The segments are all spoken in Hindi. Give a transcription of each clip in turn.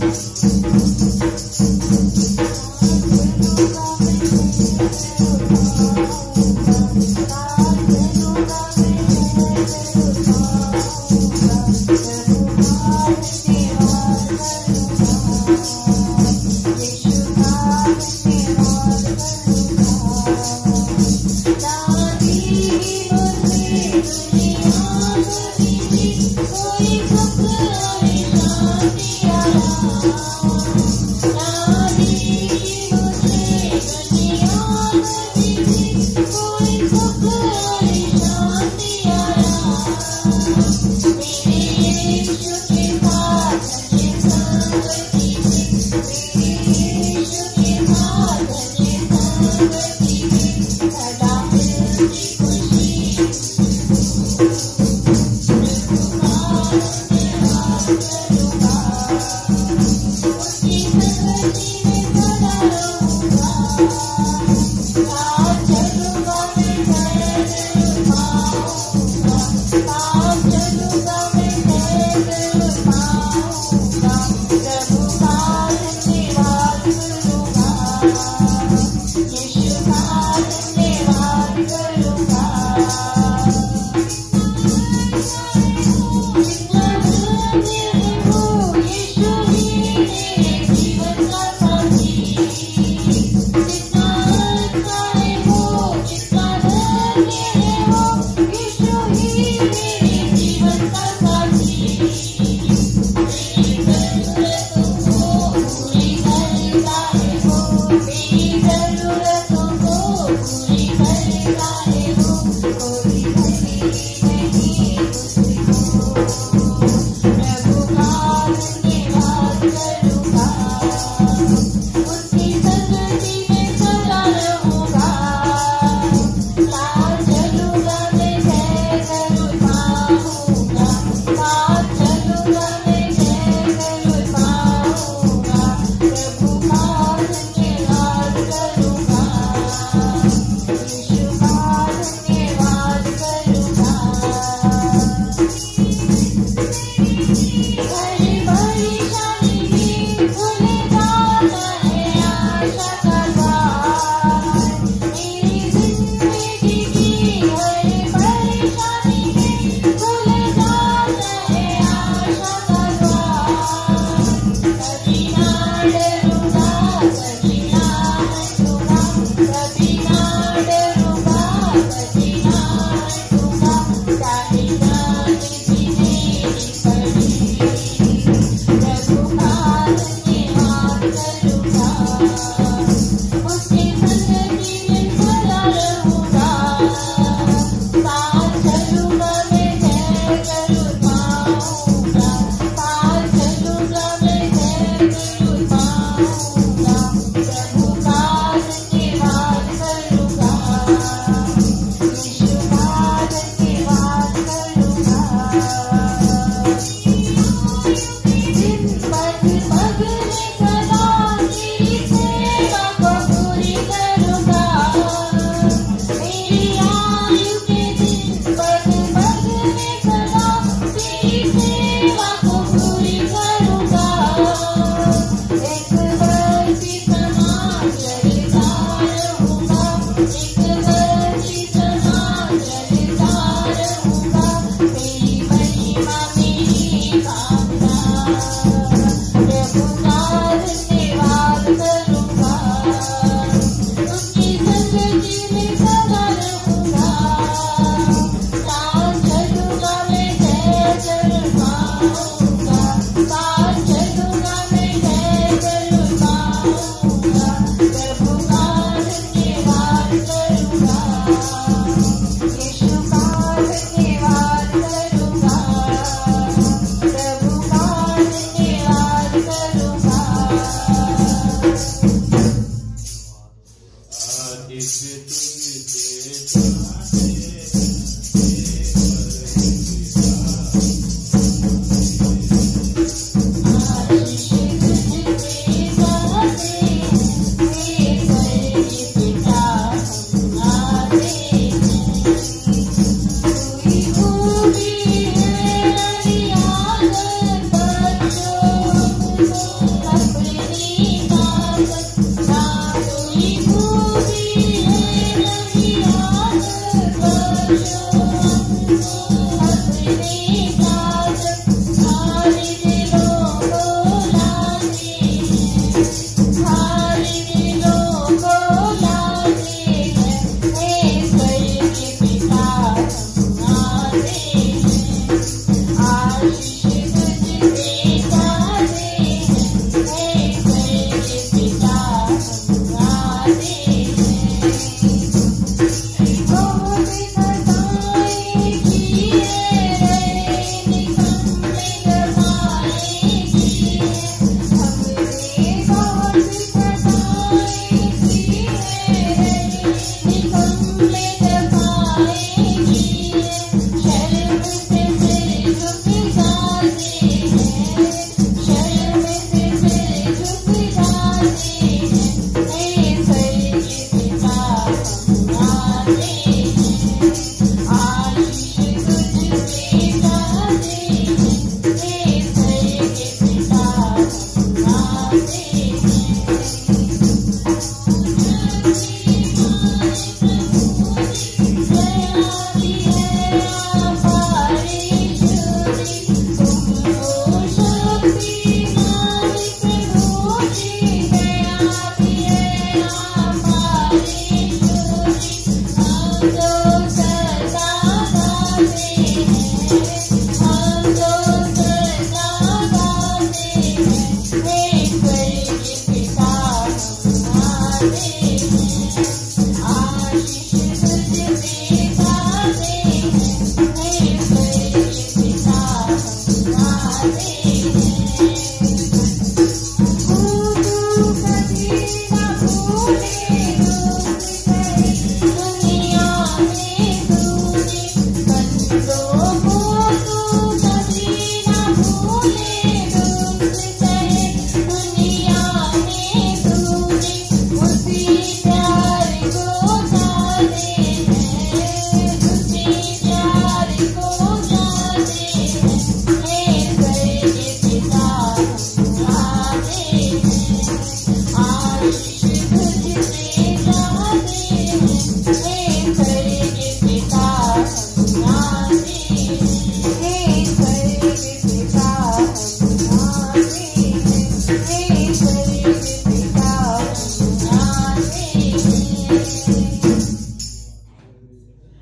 प्रभु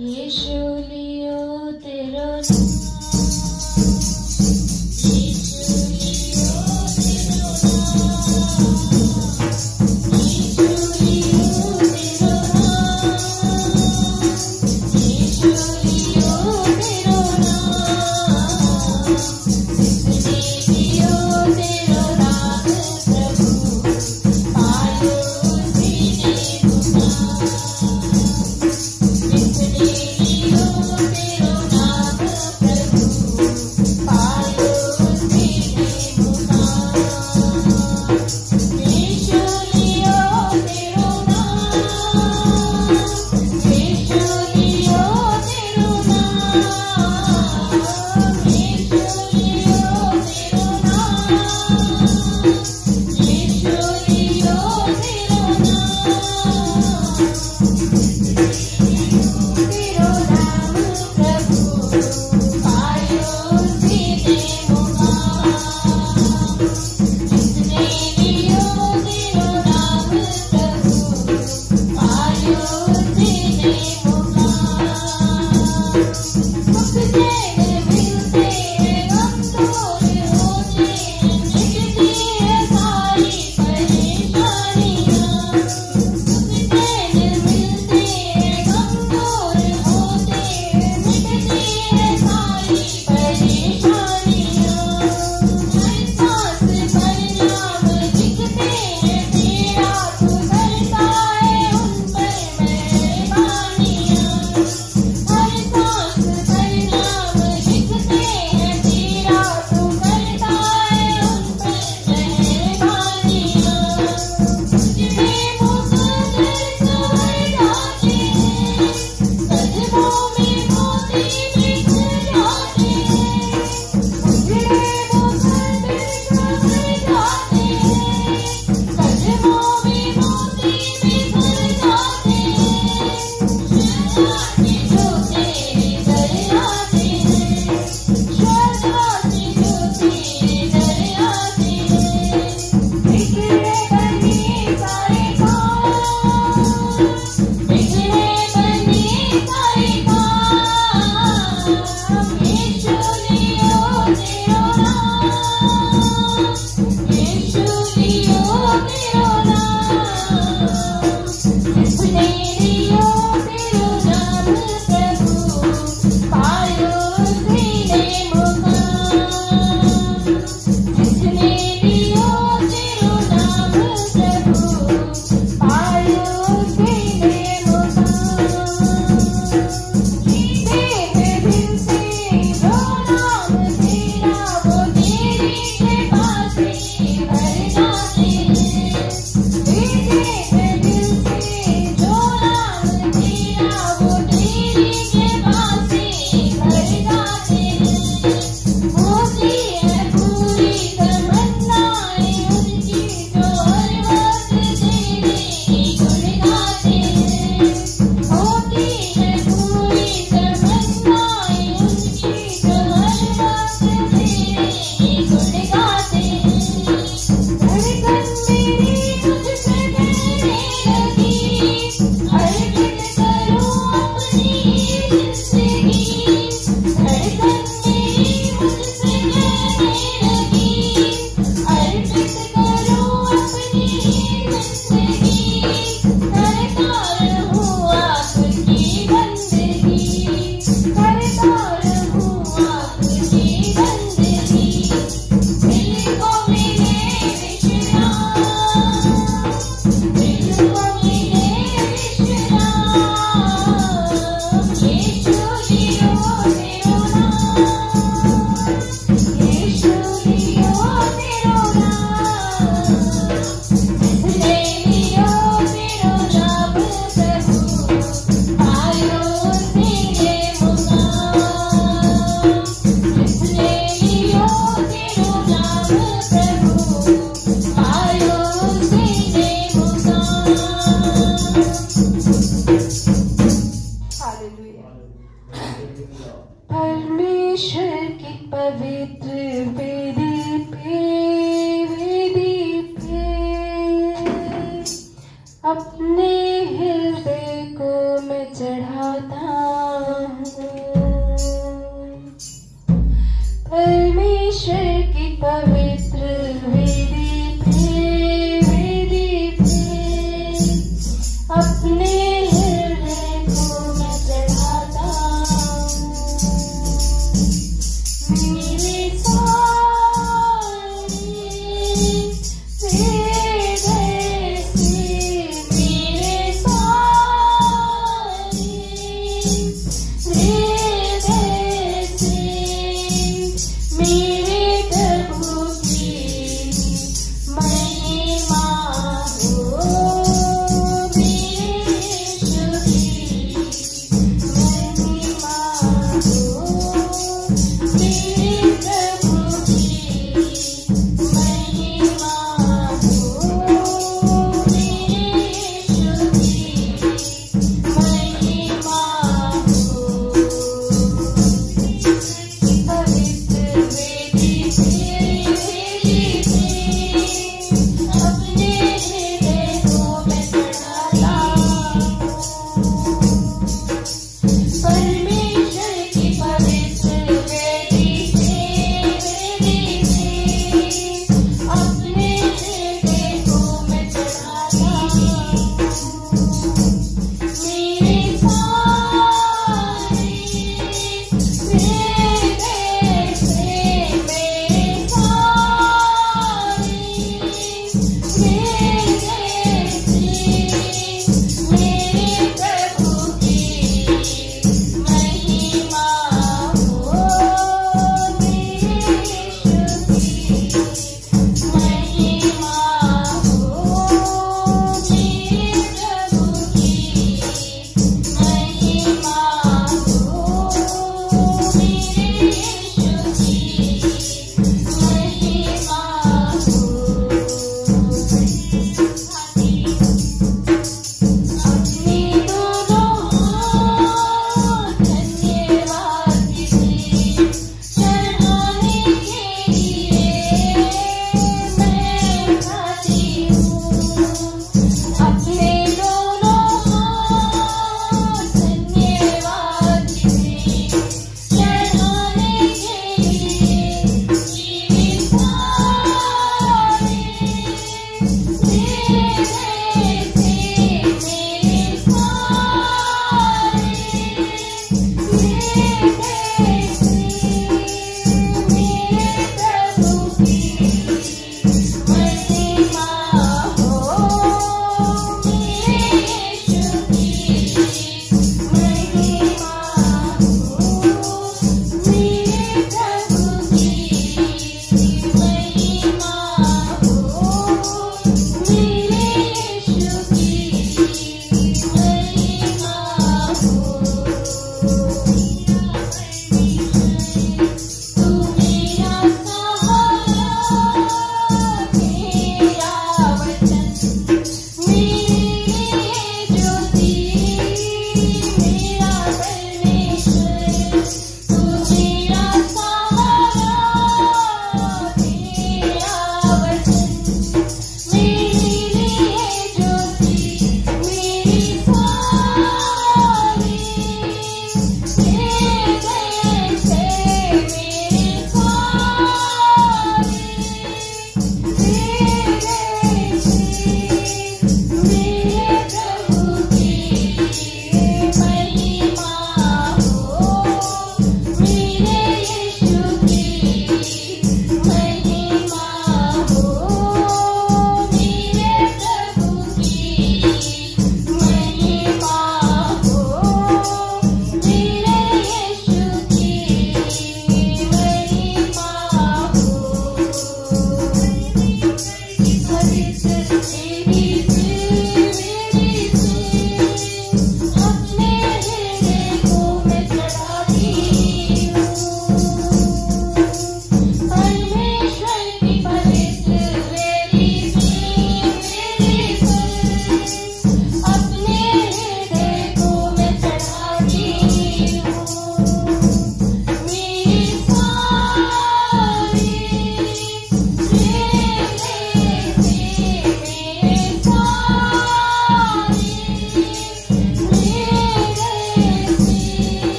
यीशु लियो तेरो नाम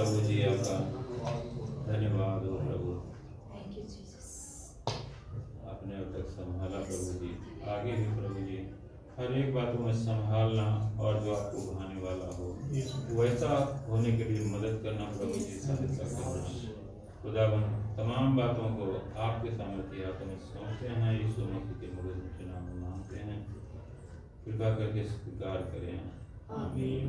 प्रभु जी आपका धन्यवाद हो प्रभु, आपने अब तक संभाला प्रभु जी, आगे भी प्रभु जी हर एक बातों में संभालना और जो आपको भाने वाला हो वैसा होने के लिए मदद करना प्रभु जी, सहायता करना। खुदावन तमाम बातों को आपके सामर्थ्य हाथों में सौंपते हैं, यीशु मसीह के मुझे नाम में मांगते हैं, कृपा करके स्वीकार करें। आमीन।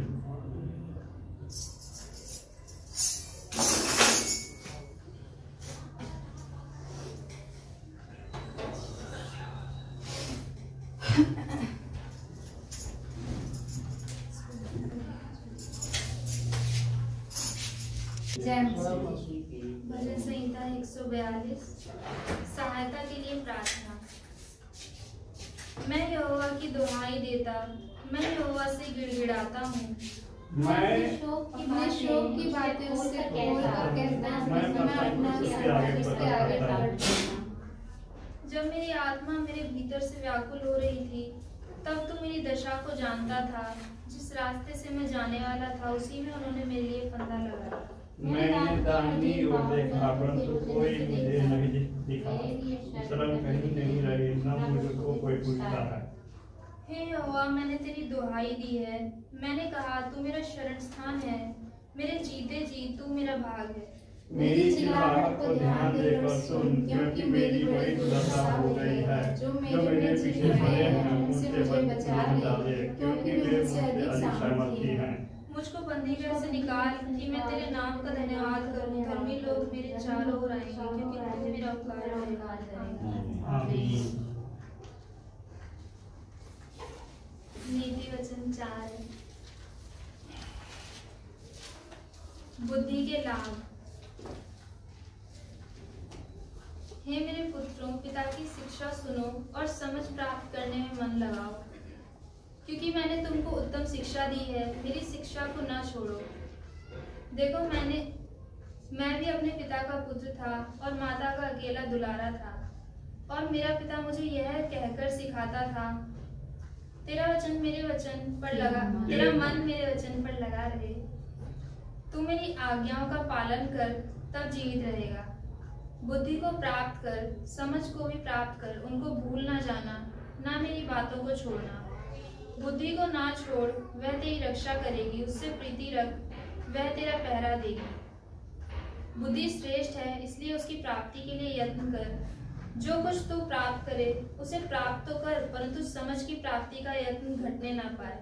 भजन संहिता 142। सहायता के लिए प्रार्थना। मैं यहोवा की दुहाई देता, मैं यहोवा से गिड़गिड़ाता हूँ। मैं अपने शोक की बातें उससे कहता मैं अपना इसके आगे टालता। जब मेरी आत्मा मेरे भीतर से व्याकुल हो रही थी, तब तो मेरी दशा को जानता था। जिस रास्ते से मैं जाने वाला था उसी में उन्होंने मेरे लिए फंदा लगाया। मैंने दाहिनी ओर देखा परंतु कोई मुझे नहीं दिखा, शरण कहीं नहीं रही, न मुझको कोई पूछता है। हे यहोवा, मैंने तेरी दुहाई दी है, मैंने कहा तू मेरा शरण स्थान है, मेरे जीते जी तू मेरा भाग है। मेरी चिल्लाहट को ध्यान देकर सुन, क्योंकि मेरी बड़ी दुर्दशा हो गई है। जो मेरे पीछे खड़े हैं उनसे मुझे बचा ले, क्योंकि वे मुझसे अधिक सामर्थी हैं। मुझको बंदीगृह से निकाल कि मैं तेरे नाम का धन्यवाद करूं। धर्मी लोग मेरे चारों ओर आएंगे, क्योंकि तू मेरा उपकार करेगा। आमीन। नीति वचन 4। बुद्धि के लाभ। हे मेरे पुत्रों, पिता की शिक्षा सुनो और समझ प्राप्त करने में मन लगाओ, क्योंकि मैंने तुमको उत्तम शिक्षा दी है। मेरी शिक्षा को न छोड़ो। देखो, मैं भी अपने पिता का पुत्र था और माता का अकेला दुलारा था, और मेरा पिता मुझे यह कहकर सिखाता था, तेरा मन मेरे वचन पर लगा रहे। तू मेरी आज्ञाओं का पालन कर, तब जीवित रहेगा। बुद्धि को प्राप्त कर, समझ को भी प्राप्त कर, उनको भूल ना जाना, ना मेरी बातों को छोड़ना। बुद्धि को ना छोड़, वह तेरी रक्षा करेगी। उससे प्रीति रख, वह तेरा पहरा देगी। बुद्धि श्रेष्ठ है, इसलिए उसकी प्राप्ति के लिए यत्न कर। जो कुछ तू प्राप्त करे उसे प्राप्त तो कर, परंतु समझ की प्राप्ति का यत्न घटने ना पाए।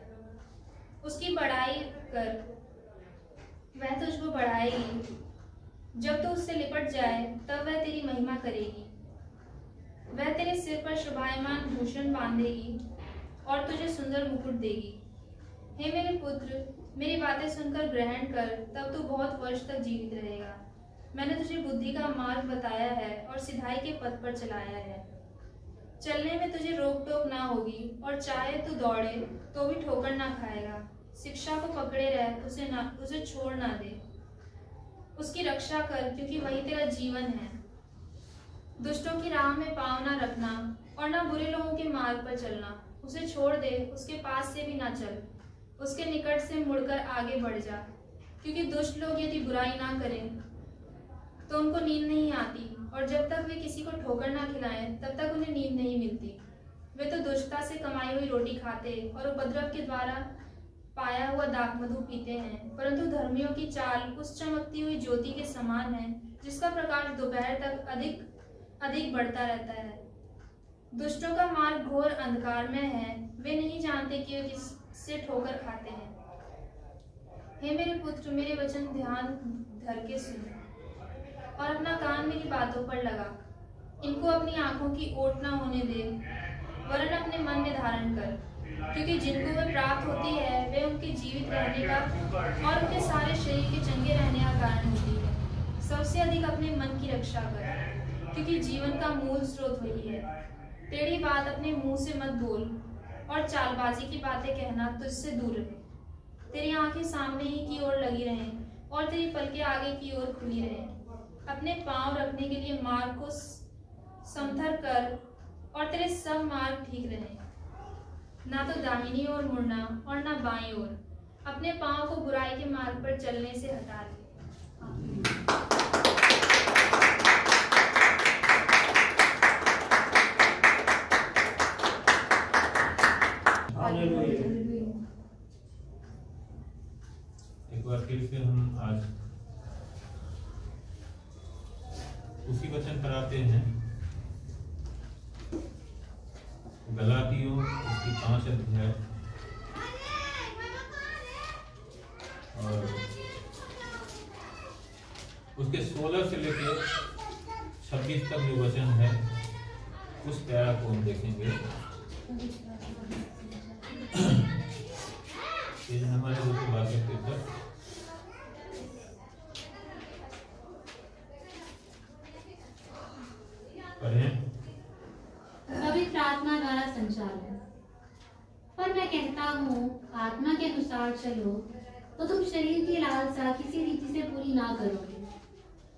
उसकी बढ़ाई कर, वह तुझको बढ़ाएगी। जब तू उससे लिपट जाए, तब वह तेरी महिमा करेगी। वह तेरे सिर पर शोभायमान भूषण बांधेगी और तुझे सुंदर मुकुट देगी। हे मेरे पुत्र, मेरी बातें सुनकर ग्रहण कर, तब तू बहुत वर्ष तक जीवित रहेगा। मैंने तुझे बुद्धि का मार्ग बताया है और सिधाई के पथ पर चलाया है। चलने में तुझे रोक टोक ना होगी, और चाहे तू दौड़े तो भी ठोकर ना खाएगा। शिक्षा को पकड़े रह, उसे छोड़ ना दे। उसकी रक्षा कर, क्योंकि वही तेरा जीवन है। दुष्टों की राह में पाँव ना रखना, और ना बुरे लोगों के मार्ग पर चलना। उसे छोड़ दे, उसके पास से भी ना चल। उसके निकट से मुड़कर आगे बढ़ जा, क्योंकि दुष्ट लोग यदि बुराई ना करें तो उनको नींद नहीं आती, और जब तक वे किसी को ठोकर ना खिलाएं तब तक उन्हें नींद नहीं मिलती। वे तो दुष्टता से कमाई हुई रोटी खाते और उपद्रव के द्वारा पाया हुआ दाख मधु पीते हैं। परंतु धर्मियों की चाल उस चमकती हुई ज्योति के समान है, जिसका प्रकाश दोपहर तक अधिक बढ़ता रहता है। दुष्टों का मार्ग घोर अंधकार में है, वे नहीं जानते कि वे किससे ठोकर खाते हैं। हे मेरे पुत्र, मेरे वचन ध्यान धर के सुन और अपना कान मेरी बातों पर लगा। इनको अपनी आंखों की ओट न होने दे, वरन अपने मन में धारण कर, क्योंकि जिनको वे प्राप्त होती है वे उनके जीवित रहने का और उनके सारे शरीर के चंगे रहने का कारण होती है। सबसे अधिक अपने मन की रक्षा कर, क्योंकि जीवन का मूल स्रोत वही है। टेढ़ी बात अपने मुंह से मत बोल, और चालबाजी की बातें कहना तुझसे दूर रहे। तेरी आंखें सामने ही की ओर लगी रहें, और तेरी पलकें आगे की ओर खुली रहें। अपने पांव रखने के लिए मार्ग को समथर कर, और तेरे सब मार्ग ठीक रहें। ना तो दाहिनी ओर मुड़ना और ना बाईं ओर। अपने पांव को बुराई के मार्ग पर चलने से हटा ले। उसी वचन पर आते हैं। गलातियों उसकी 5 अध्याय और उसके 16 से लेकर 26 तक जो वचन है उस प्यारा को हम देखेंगे। ये हमारे दोस्तों बात करते तक पढ़ें। पवित्र आत्मा द्वारा संचालन। पर मैं कहता हूँ आत्मा के अनुसार चलो तो तुम शरीर की लालसा किसी रीति से पूरी ना करोगे,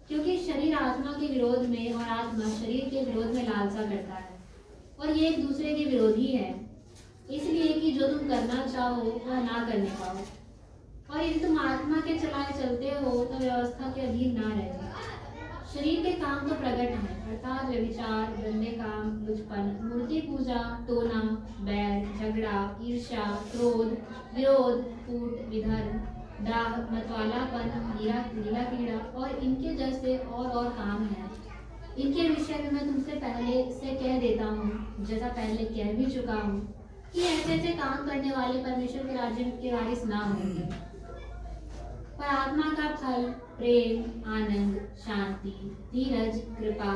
क्योंकि शरीर आत्मा के विरोध में और आत्मा शरीर के विरोध में लालसा करता है, और ये एक दूसरे के विरोधी है, इसलिए कि जो तुम करना चाहो वह ना करने पाओ। और यदि तुम आत्मा के चलाए चलते हो तो व्यवस्था के अधीन ना रहे। शरीर के काम तो प्रकट हैं, अर्थात व्यभिचार, गंदे काम, लुचपन, मूर्ति पूजा, टोना, बैर, झगड़ा, ईर्ष्या, क्रोध, विरोध, फूट, विधर्म, डाह, मतवालापन, लीला कीड़ा और इनके जैसे और काम हैं। इनके विषय में मैं तुमसे पहले से कह देता हूँ, जैसा पहले कह भी चुका हूँ, कि ऐसे काम करने वाले परमेश्वर के राज्य के वारिस ना होंगे। पर आत्मा का फल प्रेम, आनंद, शांति, धीरज, कृपा,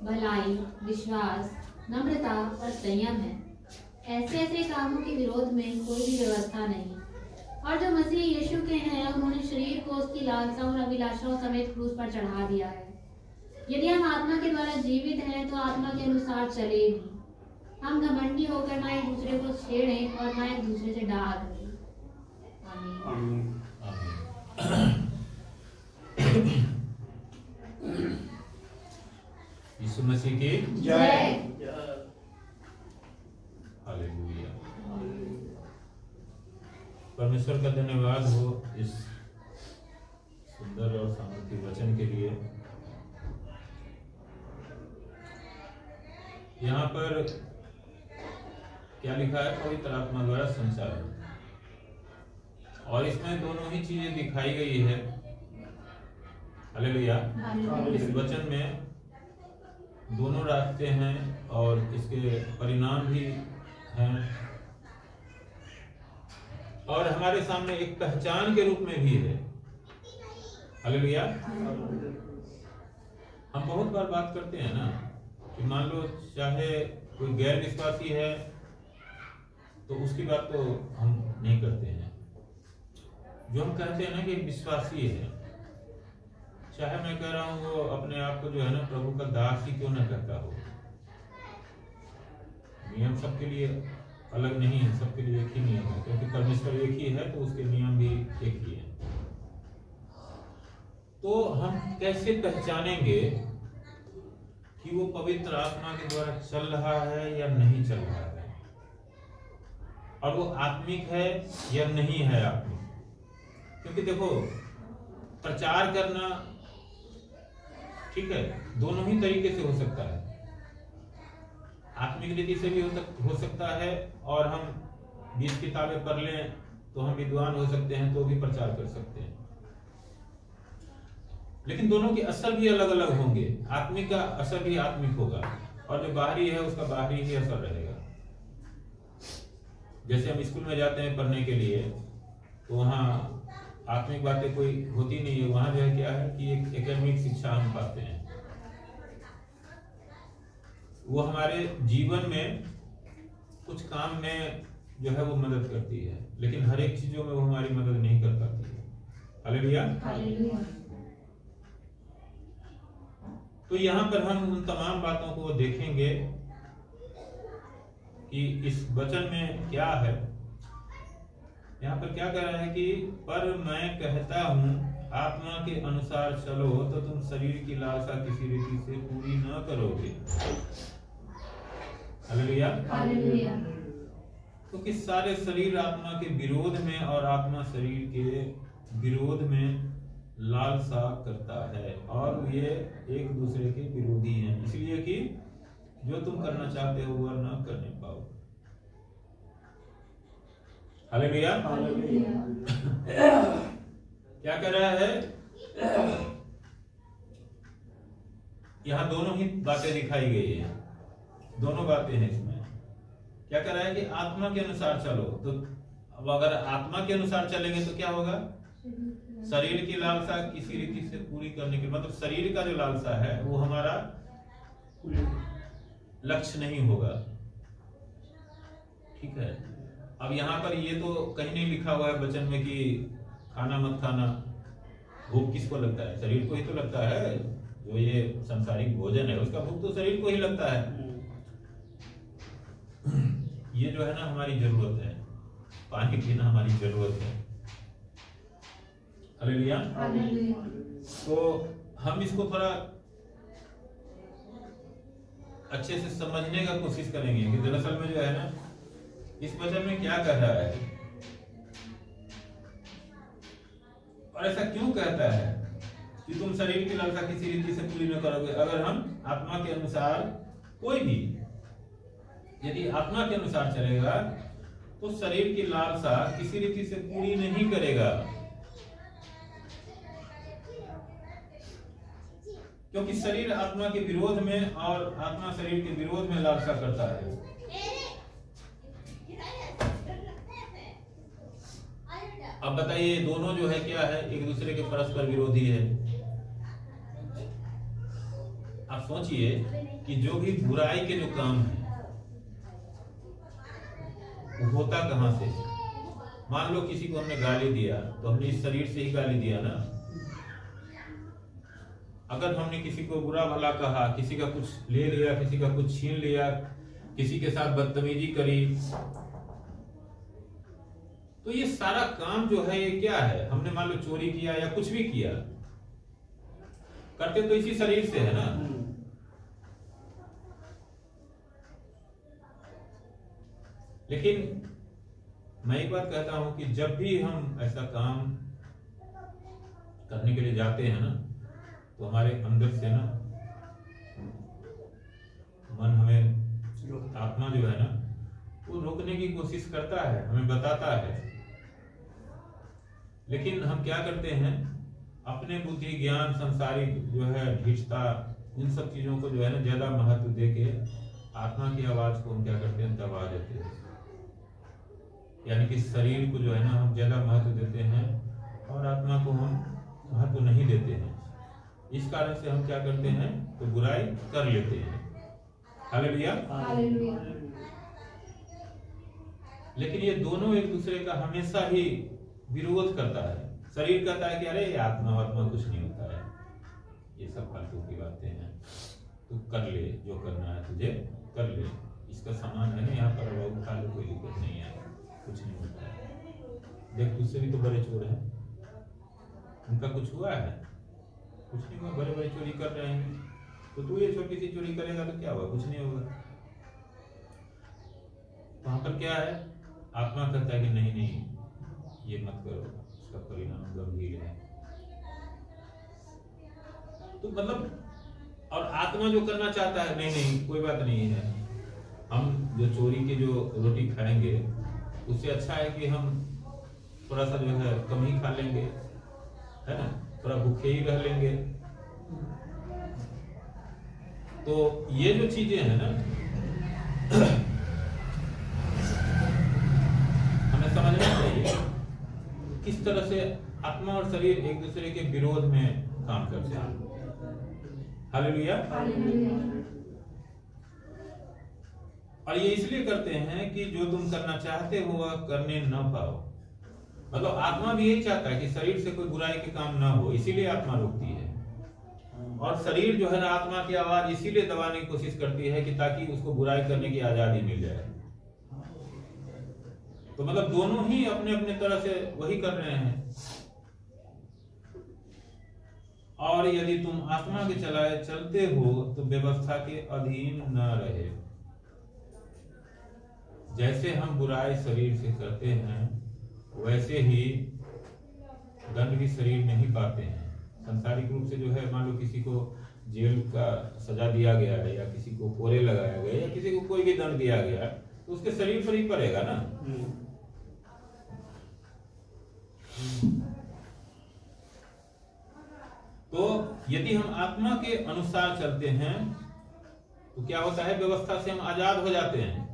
भलाई, विश्वास, नम्रता और संयम है। ऐसे कामों के विरोध में कोई भी व्यवस्था नहीं। और जो मसीह यीशु के हैं उन्होंने शरीर को उसकी लालसाओं और अभिलाषाओं समेत क्रूस पर चढ़ा दिया है। यदि हम आत्मा के द्वारा जीवित हैं तो आत्मा के अनुसार चले भी। हम घमंडी होकर ना एक दूसरे को छेड़ें और ना एक दूसरे से डाह करें। आमीन। यीशु मसीह की जय। हालेलुया। परमेश्वर का धन्यवाद हो इस सुंदर और सामर्थी वचन के लिए। यहाँ पर क्या लिखा है? पवित्र आत्मा द्वारा संचालन, और इसमें दोनों ही चीजें दिखाई गई है। हालेलुया। इस वचन में दोनों रास्ते हैं और इसके परिणाम भी हैं, और हमारे सामने एक पहचान के रूप में भी है। हालेलुया। हम बहुत बार बात करते हैं ना कि मान लो चाहे कोई गैर विश्वासी है तो उसकी बात तो हम नहीं करते हैं। जो हम कहते हैं ना कि विश्वासी है, चाहे मैं कह रहा हूं वो अपने आप को जो है ना प्रभु का दास ही क्यों न कहता हो। नियम सबके लिए अलग नहीं है, सबके लिए एक ही नियम है, क्योंकि परमेश्वर एक ही है तो उसके नियम भी एक ही है। तो हम कैसे पहचानेंगे कि वो पवित्र आत्मा के द्वारा चल रहा है या नहीं चल रहा है, और वो आत्मिक है या नहीं है आत्मिक? क्योंकि देखो, प्रचार करना ठीक है, दोनों ही तरीके से हो सकता है। आत्मिक रीति से भी हो सकता है, और हम 20 किताबें पढ़ लें तो हम विद्वान हो सकते हैं, तो भी प्रचार कर सकते हैं। लेकिन दोनों के असर भी अलग अलग होंगे। आत्मिक का असर भी आत्मिक होगा, और जो बाहरी है उसका बाहरी ही असर रहेगा। जैसे हम स्कूल में जाते हैं पढ़ने के लिए, तो वहाँ आत्मिक बातें कोई होती नहीं है। वहां जो है क्या है कि एक एकेडमिक शिक्षा हम पाते हैं। वो हमारे जीवन में कुछ काम में जो है वो मदद करती है, लेकिन हर एक चीजों में वो हमारी मदद नहीं कर पाती है। हालेलुया। तो यहाँ पर हम उन तमाम बातों को देखेंगे कि इस वचन में क्या है। यहाँ पर क्या कह रहा है कि पर मैं कहता हूँ आत्मा के अनुसार चलो तो तुम शरीर की लालसा किसी रीति से पूरी न करोगे। हालेलुया। हालेलुया। क्योंकि सारे शरीर आत्मा के विरोध में और आत्मा शरीर के विरोध में लालसा करता है, और ये एक दूसरे के विरोधी हैं, इसलिए कि जो तुम करना चाहते हो वह न करने पाओ। हालेलुया। क्या कह रहा है? यहाँ दोनों ही बातें दिखाई गई है, दोनों बातें हैं इसमें। क्या कर रहा है कि आत्मा के अनुसार चलो, तो अब अगर आत्मा के अनुसार चलेंगे तो क्या होगा, शरीर की लालसा किसी रीति से पूरी करने के, मतलब शरीर का जो लालसा है वो हमारा लक्ष्य नहीं होगा। ठीक है, अब यहाँ पर ये तो कहीं नहीं लिखा हुआ है वचन में कि खाना मत खाना। भूख किसको लगता है, शरीर को ही तो लगता है। जो ये सांसारिक भोजन है उसका भूख तो शरीर को ही लगता है। ये जो है ना हमारी जरूरत है, पानी पीना हमारी जरूरत है। हालेलुया। तो हम इसको थोड़ा अच्छे से समझने का कोशिश करेंगे कि दरअसल में जो है ना इस वचन में क्या कह रहा है और ऐसा क्यों कहता है कि तुम शरीर की लालसा किसी रीति से पूरी न करोगे। अगर हम आत्मा के अनुसार, कोई भी यदि आत्मा के अनुसार चलेगा तो शरीर की लालसा किसी रीति से पूरी नहीं करेगा, क्योंकि शरीर आत्मा के विरोध में और आत्मा शरीर के विरोध में लालसा करता है। अब बताइए दोनों जो है क्या है, एक दूसरे के परस्पर विरोधी है। आप सोचिए कि जो भी बुराई के जो काम है वो होता कहां से। मान लो किसी को हमने गाली दिया तो हमने इस शरीर से ही गाली दिया ना। अगर हमने किसी को बुरा भला कहा, किसी का कुछ ले लिया, किसी का कुछ छीन लिया, किसी के साथ बदतमीजी करी, तो ये सारा काम जो है ये क्या है, हमने मान लो चोरी किया या कुछ भी किया, करते तो इसी शरीर से है ना। लेकिन मैं एक बात कहता हूं कि जब भी हम ऐसा काम करने के लिए जाते हैं ना तो हमारे अंदर से ना मन हमें, आत्मा जो है ना वो रोकने की कोशिश करता है, हमें बताता है। लेकिन हम क्या करते हैं, अपने बुद्धि ज्ञान संसारिक जो है ढीठता, इन सब चीजों को जो है ना ज्यादा महत्व देके आत्मा की आवाज को हम क्या करते हैं, दबा देते हैं। यानी कि शरीर को जो है ना हम ज्यादा महत्व देते हैं और आत्मा को हम महत्व नहीं देते हैं। इस कारण से हम क्या करते हैं, तो बुराई कर लेते हैं। हालेलुया। लेकिन ये दोनों एक दूसरे का हमेशा ही विरोध करता है। शरीर कहता है कि अरे ये आत्मा कुछ नहीं होता है, ये सब फालतू की बातें हैं, तू कर ले, जो करना है तुझे कर ले, इसका सामान है ना यहाँ पर, वो खा लो, कोई दिक्कत नहीं है, कुछ नहीं होता है। देख तुझसे भी तो बड़े चोर हैं, उनका कुछ हुआ है, कुछ नहीं हुआ, बड़े बड़े चोरी कर रहे हैं, तो तू ये छोटी सी चोरी करेगा तो क्या होगा, कुछ नहीं होगा। वहां पर क्या है, आत्मा कहता है कि नहीं नहीं ये मत करो, इसका परिणाम गंभीर है। तो मतलब, और आत्मा जो करना चाहता है, नहीं नहीं कोई बात नहीं है, हम जो चोरी की जो रोटी खाएंगे उससे अच्छा है कि हम थोड़ा सा जो है कम ही खा लेंगे, है ना, थोड़ा भूखे ही रह लेंगे। तो ये जो चीजें हैं ना हमें समझना चाहिए किस तरह से आत्मा और शरीर एक दूसरे के विरोध में काम करते हैं। हालेलुया। और ये इसलिए करते हैं कि जो तुम करना चाहते हो वह करने न पाओ। मतलब आत्मा भी यही चाहता है कि शरीर से कोई बुराई के काम ना हो, इसीलिए आत्मा रोकती है। और शरीर जो है ना आत्मा की आवाज इसीलिए दबाने की कोशिश करती है कि ताकि उसको बुराई करने की आजादी मिल जाए। तो मतलब दोनों ही अपने अपने तरह से वही कर रहे हैं। और यदि तुम आत्मा के चलाए चलते हो तो व्यवस्था के अधीन न रहे। जैसे हम बुराई शरीर से करते हैं वैसे ही दंड भी शरीर में ही पाते हैं। सांसारिक रूप से जो है, मान लो किसी को जेल का सजा दिया गया है या किसी को कोरे लगाया गया या किसी को कोई भी दंड दिया गया तो उसके शरीर पर ही पड़ेगा ना। तो तो यदि हम आत्मा के अनुसार चलते हैं तो क्या होता है, व्यवस्था से हम आजाद हो जाते हैं।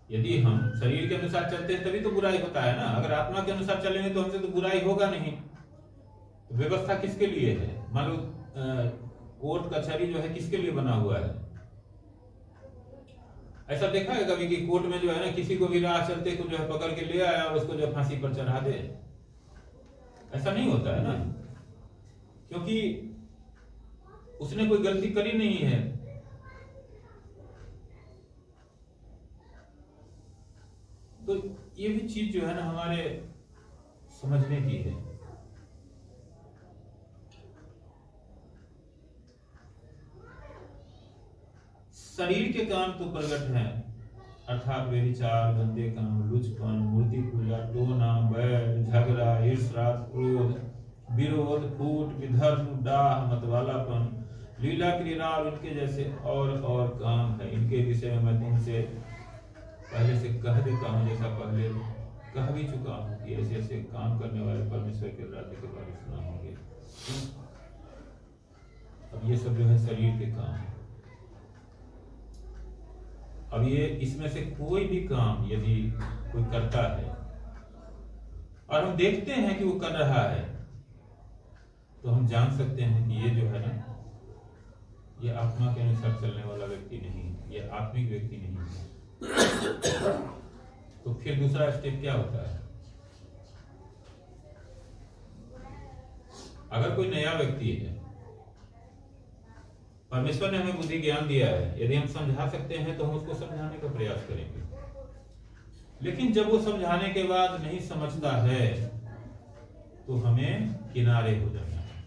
यदि हम शरीर के अनुसार चलते हैं तभी तो बुराई होता है ना। अगर आत्मा के अनुसार चलेंगे तो हमसे तो बुराई होगा नहीं। तो व्यवस्था किसके लिए है? मान लो कोर्ट कचहरी जो है किसके लिए बना हुआ है? ऐसा देखा है कभी कि कोर्ट में जो है ना किसी को भी राह चलते को जो है पकड़ के ले आया और उसको जो फांसी पर चढ़ा दे? ऐसा नहीं होता है ना, क्योंकि उसने कोई गलती करी नहीं है। तो ये भी चीज जो है ना हमारे समझने की है। शरीर के काम तो प्रकट हैं, अर्थात व्यभिचार, गंदे काम, लुचपन, मूर्ति पूजा, टोना, बैर, झगड़ा, ईर्ष्या, क्रोध, विरोध, फूट, विधर्म, डाह, मतवालापन, लीला क्रीड़ा और इनके जैसे और काम है। इनके विषय में मैं तुमसे पहले से कह देता हूँ, जैसा पहले कह भी चुका हूँ कि ऐसे ऐसे काम करने वाले परमेश्वर के राज्य के बारे में सुना होंगे। अब ये सब जो है शरीर के काम है। अब ये इसमें से कोई भी काम यदि कोई करता है और हम देखते हैं कि वो कर रहा है, तो हम जान सकते हैं कि ये जो है ना, ये आत्मा के अनुसार चलने वाला व्यक्ति नहीं, ये आत्मिक व्यक्ति नहीं है। तो फिर दूसरा स्टेप क्या होता है? अगर कोई नया व्यक्ति है, परमेश्वर ने हमें बुद्धि ज्ञान दिया है, यदि हम समझा सकते हैं तो हम उसको समझाने का प्रयास करेंगे। लेकिन जब वो समझाने के बाद नहीं समझता है तो हमें किनारे हो जाना है,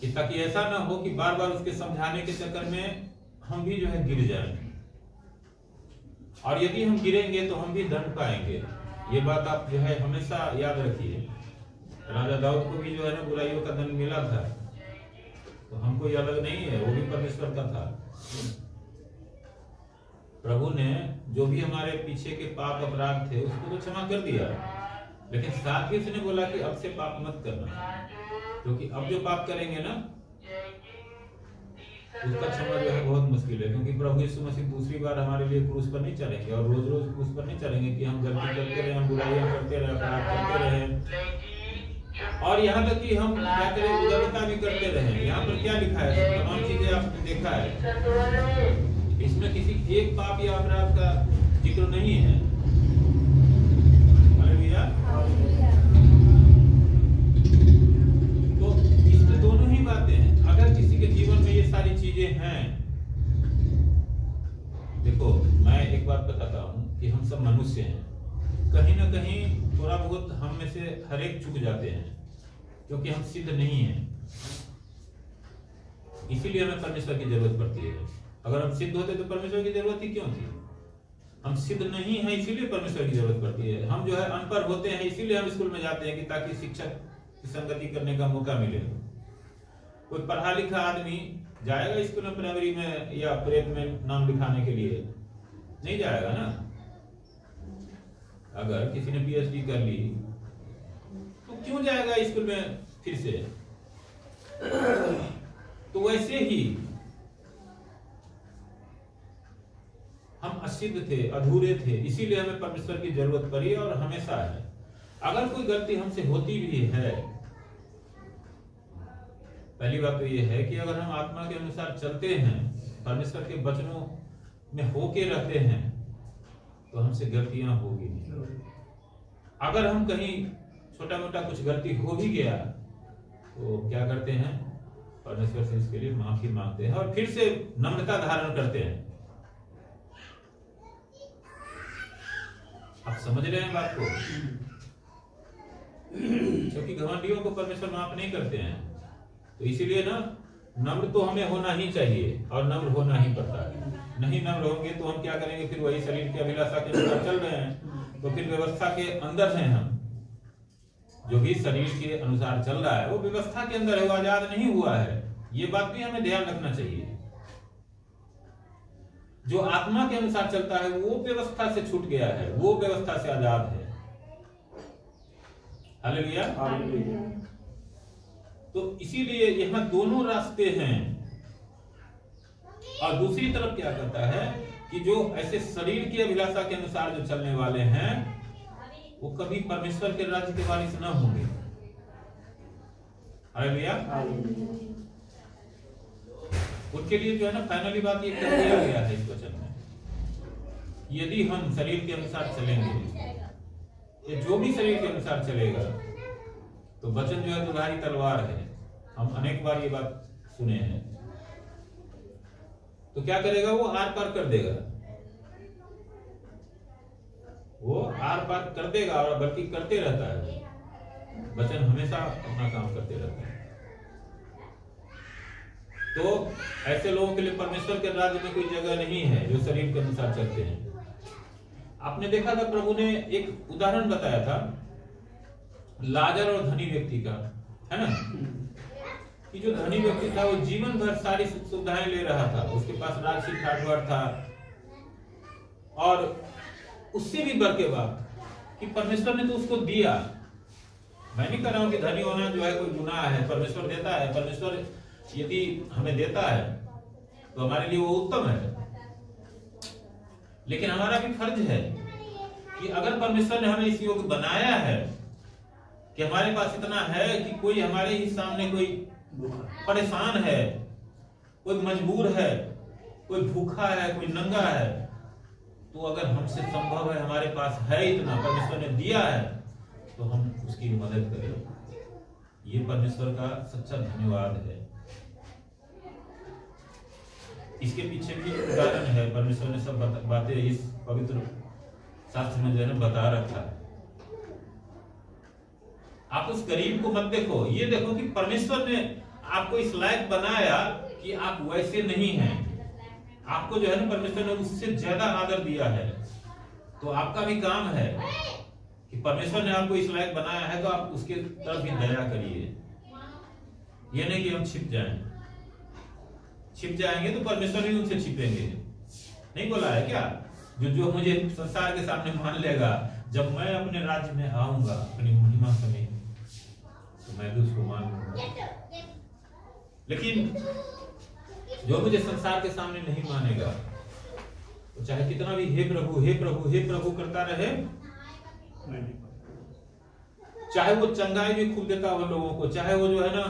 कि ताकि ऐसा ना हो कि बार बार उसके समझाने के चक्कर में हम भी जो है गिर जाएं। और यदि हम गिरेंगे तो हम भी दंड पाएंगे। ये बात आप जो है हमेशा याद रखिए। राजा दाऊद को भी जो है ना बुराइयों का दंड मिला था, तो हमको ये अलग नहीं है, वो भी परमेश्वर का था। प्रभु ने जो भी हमारे पीछे के पाप अपराध थे उसको तो क्षमा कर दिया, लेकिन साथ ही उसने बोला कि अब से पाप मत करना, क्योंकि अब जो पाप करेंगे ना उसका क्षमा जो है बहुत मुश्किल है। क्योंकि प्रभु यीशु मसीह दूसरी बार हमारे लिए क्रूस पर नहीं चढ़ेंगे और रोज रोज क्रूस पर नहीं चढ़ेंगे कि हम गलती करते रहे, हम बुराइयां करते रहे, अपराध करते रहे और यहाँ तक कि हम क्या करें, उदारता भी करते रहे। यहाँ पर क्या लिखा है, तमाम चीजें आपने देखा है, इसमें किसी एक पाप या अपराध का जिक्र नहीं है। हालेलुया। तो इसमें दोनों ही बातें हैं। अगर किसी के जीवन में ये सारी चीजें हैं, देखो मैं एक बात बताता हूँ कि हम सब मनुष्य हैं, कहीं ना कहीं थोड़ा बहुत हम में से हर एक चूक जाते हैं, क्योंकि हम सिद्ध नहीं हैं। इसीलिए हमें परमेश्वर की जरूरत पड़ती है। अगर हम सिद्ध होते तो परमेश्वर की जरूरत ही क्यों थी? हम सिद्ध नहीं है इसीलिए परमेश्वर की जरूरत पड़ती है। हम जो है अनपढ़ होते हैं इसीलिए हम स्कूल में जाते हैं कि ताकि शिक्षक की संगति करने का मौका मिले। कोई पढ़ा लिखा आदमी जाएगा स्कूल में, प्राइमरी में या प्रेप में नाम लिखाने के लिए? नहीं जाएगा ना। अगर किसी ने पीएचडी कर ली तो क्यों जाएगा स्कूल में फिर से? तो वैसे ही हम असिद्ध थे, अधूरे थे, इसीलिए हमें परमेश्वर की जरूरत पड़ी और हमेशा है। अगर कोई गलती हमसे होती भी है, पहली बात तो यह है कि अगर हम आत्मा के अनुसार चलते हैं, परमेश्वर के वचनों में होके रहते हैं, तो हमसे गलतियां होगी नहीं। अगर हम कहीं छोटा मोटा कुछ गलती हो भी गया तो क्या करते हैं, परमेश्वर से इसके लिए माफी मांगते हैं और फिर से नम्रता धारण करते हैं। आप समझ रहे हैं बात को? क्योंकि घमंडियों को परमेश्वर माफ नहीं करते हैं, तो इसीलिए ना नम्र तो हमें होना ही चाहिए और नम्र होना ही पड़ता है। नहीं नम्र होंगे तो हम क्या करेंगे, फिर वही शरीर की अभिलाषा के अनुसार चल रहे हैं, तो फिर व्यवस्था के अंदर हैं हम। जो भी शरीर के अनुसार चल रहा है वो व्यवस्था के अंदर है, वो आजाद नहीं हुआ है। ये बात भी हमें ध्यान रखना चाहिए। जो आत्मा के अनुसार चलता है वो व्यवस्था से छूट गया है, वो व्यवस्था से आजाद है। हालेलुया। हालेलुया। तो इसीलिए यहाँ दोनों रास्ते हैं। और दूसरी तरफ क्या करता है कि जो ऐसे शरीर की अभिलाषा के अनुसार जो चलने वाले हैं वो कभी परमेश्वर के राज्य के वारिस न होंगे। हालेलुया। उनके लिए जो है ना फाइनली बात ये कह दिया गया है इस वचन में, यदि हम शरीर के अनुसार चलेंगे, ये जो भी शरीर के अनुसार चलेगा, तो वचन जो है दुधारी तलवार है। हम अनेक बार ये बात सुने हैं। तो क्या करेगा? वो आर पार कर देगा, वो आर पार कर देगा, और बल्कि करते रहता है। वचन हमेशा अपना काम करते रहता है। तो ऐसे लोगों के लिए परमेश्वर के राज्य में कोई जगह नहीं है जो शरीर के अनुसार चलते हैं। आपने देखा था प्रभु ने एक उदाहरण बताया था लाजर और धनी व्यक्ति का, है ना, कि जो धनी व्यक्ति था वो जीवन भर सारी सुख सुविधाएं ले रहा था, उसके पास राशि ठाठवार था, और उससे भी बढ़ के बात कि परमेश्वर ने तो उसको दिया। मैं नहीं कह रहा हूं कि धनी होना जो है कोई गुनाह है, परमेश्वर देता है। परमेश्वर यदि हमें देता है तो हमारे लिए वो उत्तम है, लेकिन हमारा भी फर्ज है कि अगर परमेश्वर ने हमें इस योग्य बनाया है कि हमारे पास इतना है कि कोई हमारे ही सामने कोई परेशान है, कोई मजबूर है, कोई भूखा है, कोई नंगा है, तो अगर हमसे संभव है, हमारे पास है इतना, परमेश्वर ने दिया है, तो हम उसकी मदद करें। ये परमेश्वर का सच्चा धन्यवाद है। इसके पीछे भी उदाहरण है, परमेश्वर ने सब बातें इस पवित्र शास्त्र में जो है ना बता रखा है। आप उस गरीब को मत देखो, ये देखो कि परमेश्वर ने आपको इस लायक बनाया कि आप वैसे नहीं हैं। आपको जो है ना परमेश्वर ने उससे ज्यादा आदर दिया है। तो आपका भी काम है कि परमेश्वर ने आपको इस लायक बनाया है तो आप उसके तरफ भी दया करिए। ये नहीं कि हम छिप जाएं। छिप जाएंगे तो परमेश्वर भी उनसे छिपेंगे। नहीं बोला है क्या? जो मुझे संसार के सामने मान लेगा, जब मैं अपने राज्य में आऊंगा अपनी महिमा समेत, तो मैं भी उसको मान लूंगा। लेकिन जो मुझे संसार के सामने नहीं मानेगा, तो चाहे कितना भी हे प्रभु हे प्रभु हे प्रभु करता रहे, चाहे वो चंगाई भी खूब देता हो लोगों को, चाहे वो जो है ना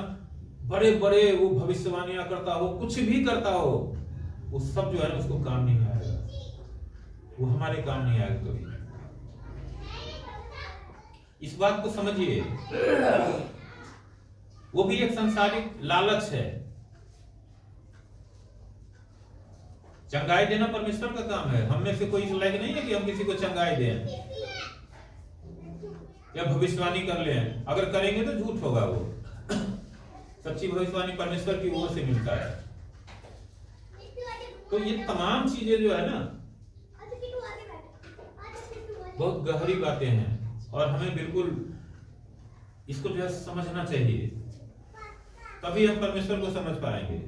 बड़े बड़े वो भविष्यवाणियां करता हो, कुछ भी करता हो, वो सब जो है ना उसको काम नहीं आएगा। वो हमारे काम नहीं आएगा कभी। इस बात को समझिए। वो भी एक सांसारिक लालच है। चंगाई देना परमेश्वर का काम है। हम में से कोई इस लायक नहीं है कि हम किसी को चंगाई दें या भविष्यवाणी कर लें। अगर करेंगे तो झूठ होगा। वो सच्ची भविष्यवाणी परमेश्वर की ओर से मिलता है। तो ये तमाम चीजें जो है ना बहुत गहरी बातें हैं, और हमें बिल्कुल इसको जो है समझना चाहिए, तभी हम परमेश्वर को समझ पाएंगे।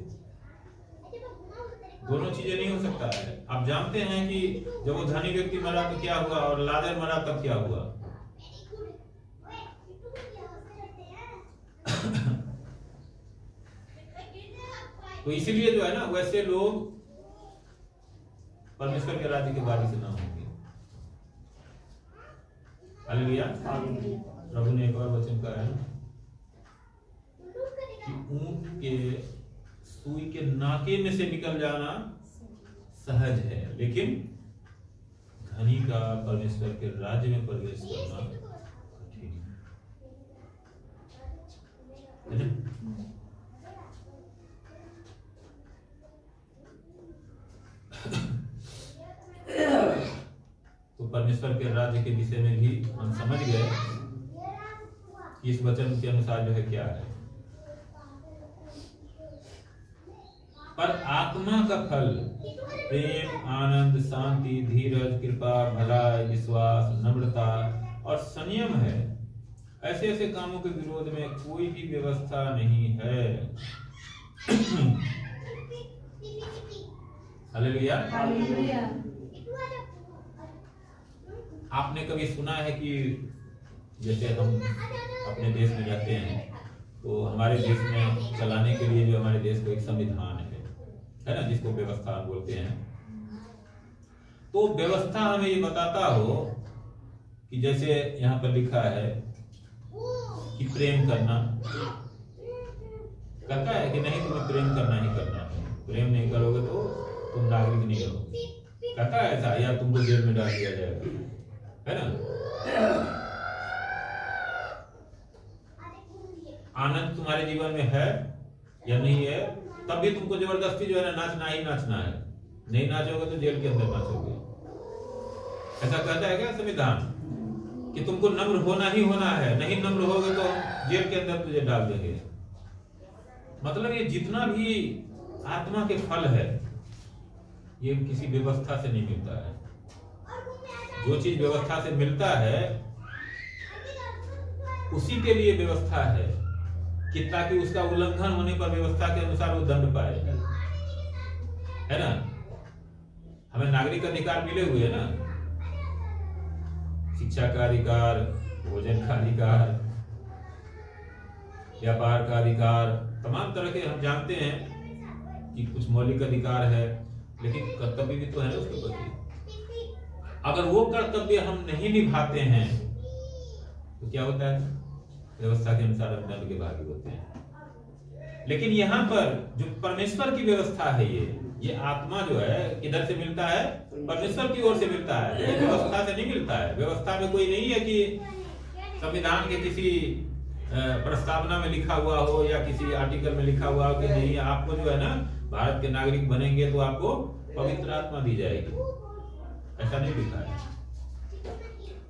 दोनों चीजें नहीं हो सकता है। आप जानते हैं कि जब वो धनी व्यक्ति मरा तो क्या हुआ, और लाजर मरा तब क्या हुआ। तो इसीलिए जो है ना वैसे लोग परमेश्वर के राज्य के वारिस ना होंगे। हालेलुया। प्रभु ने एक और वचन कहा है कि ऊंट के सुई के नाके में से निकल जाना सहज है, लेकिन धनी का परमेश्वर के राज्य में प्रवेश करना कठिन है। तो परमेश्वर के राज्य के विषय में भी हम समझ गए कि इस वचन के अनुसार जो है क्या है। पर आत्मा का फल प्रेम, आनंद, शांति, धीरज, कृपा, भलाई, विश्वास, नम्रता और संयम है। ऐसे ऐसे कामों के विरोध में कोई भी व्यवस्था नहीं है। हालेलुया। आपने कभी सुना है कि जैसे हम अपने देश में रहते हैं तो हमारे देश में चलाने के लिए जो हमारे देश को एक संविधान है ना, जिसको व्यवस्था बोलते हैं। तो व्यवस्था हमें ये बताता हो कि जैसे यहाँ पर लिखा है कि प्रेम करना, कहता है कि नहीं तुम्हें प्रेम करना ही करना है, प्रेम नहीं करोगे तो तुम नागरिक नहीं हो, कहता है ऐसा, या तुमको जेल में डाल दिया जाएगा, है ना। आनंद तुम्हारे जीवन में है या नहीं है, तब भी तुमको जबरदस्ती जो है ना नाचना ही नाचना है, नहीं नाचोगे तो जेल के अंदर नाचोगे। ऐसा कहता है क्या संविधान कि तुमको नम्र होना ही होना है, नहीं नम्र होगे तो जेल के अंदर तुझे डाल देंगे। मतलब ये जितना भी आत्मा के फल है ये किसी व्यवस्था से नहीं मिलता है। जो चीज व्यवस्था से मिलता है उसी के लिए व्यवस्था है कि ताकि उसका उल्लंघन होने पर व्यवस्था के अनुसार वो दंड पाए, है ना। हमें नागरिक अधिकार मिले हुए है ना, शिक्षा का अधिकार, भोजन का अधिकार, व्यापार का अधिकार, तमाम तरह के हम जानते हैं कि कुछ मौलिक अधिकार है, लेकिन कर्तव्य भी तो है उसके प्रति। अगर वो कर्तव्य हम नहीं निभाते हैं तो क्या होता है, व्यवस्था के अनुसार हम दंड के भागी होते हैं। लेकिन यहाँ पर जो परमेश्वर की व्यवस्था है, ये आत्मा जो है किधर से मिलता है, परमेश्वर की ओर से मिलता है, ये व्यवस्था से नहीं मिलता है। व्यवस्था में कोई नहीं है कि संविधान के किसी प्रस्तावना में लिखा हुआ हो या किसी आर्टिकल में लिखा हुआ हो कि नहीं आपको जो है ना भारत के नागरिक बनेंगे तो आपको पवित्र आत्मा दी जाएगी, ऐसा नहीं लिखा है।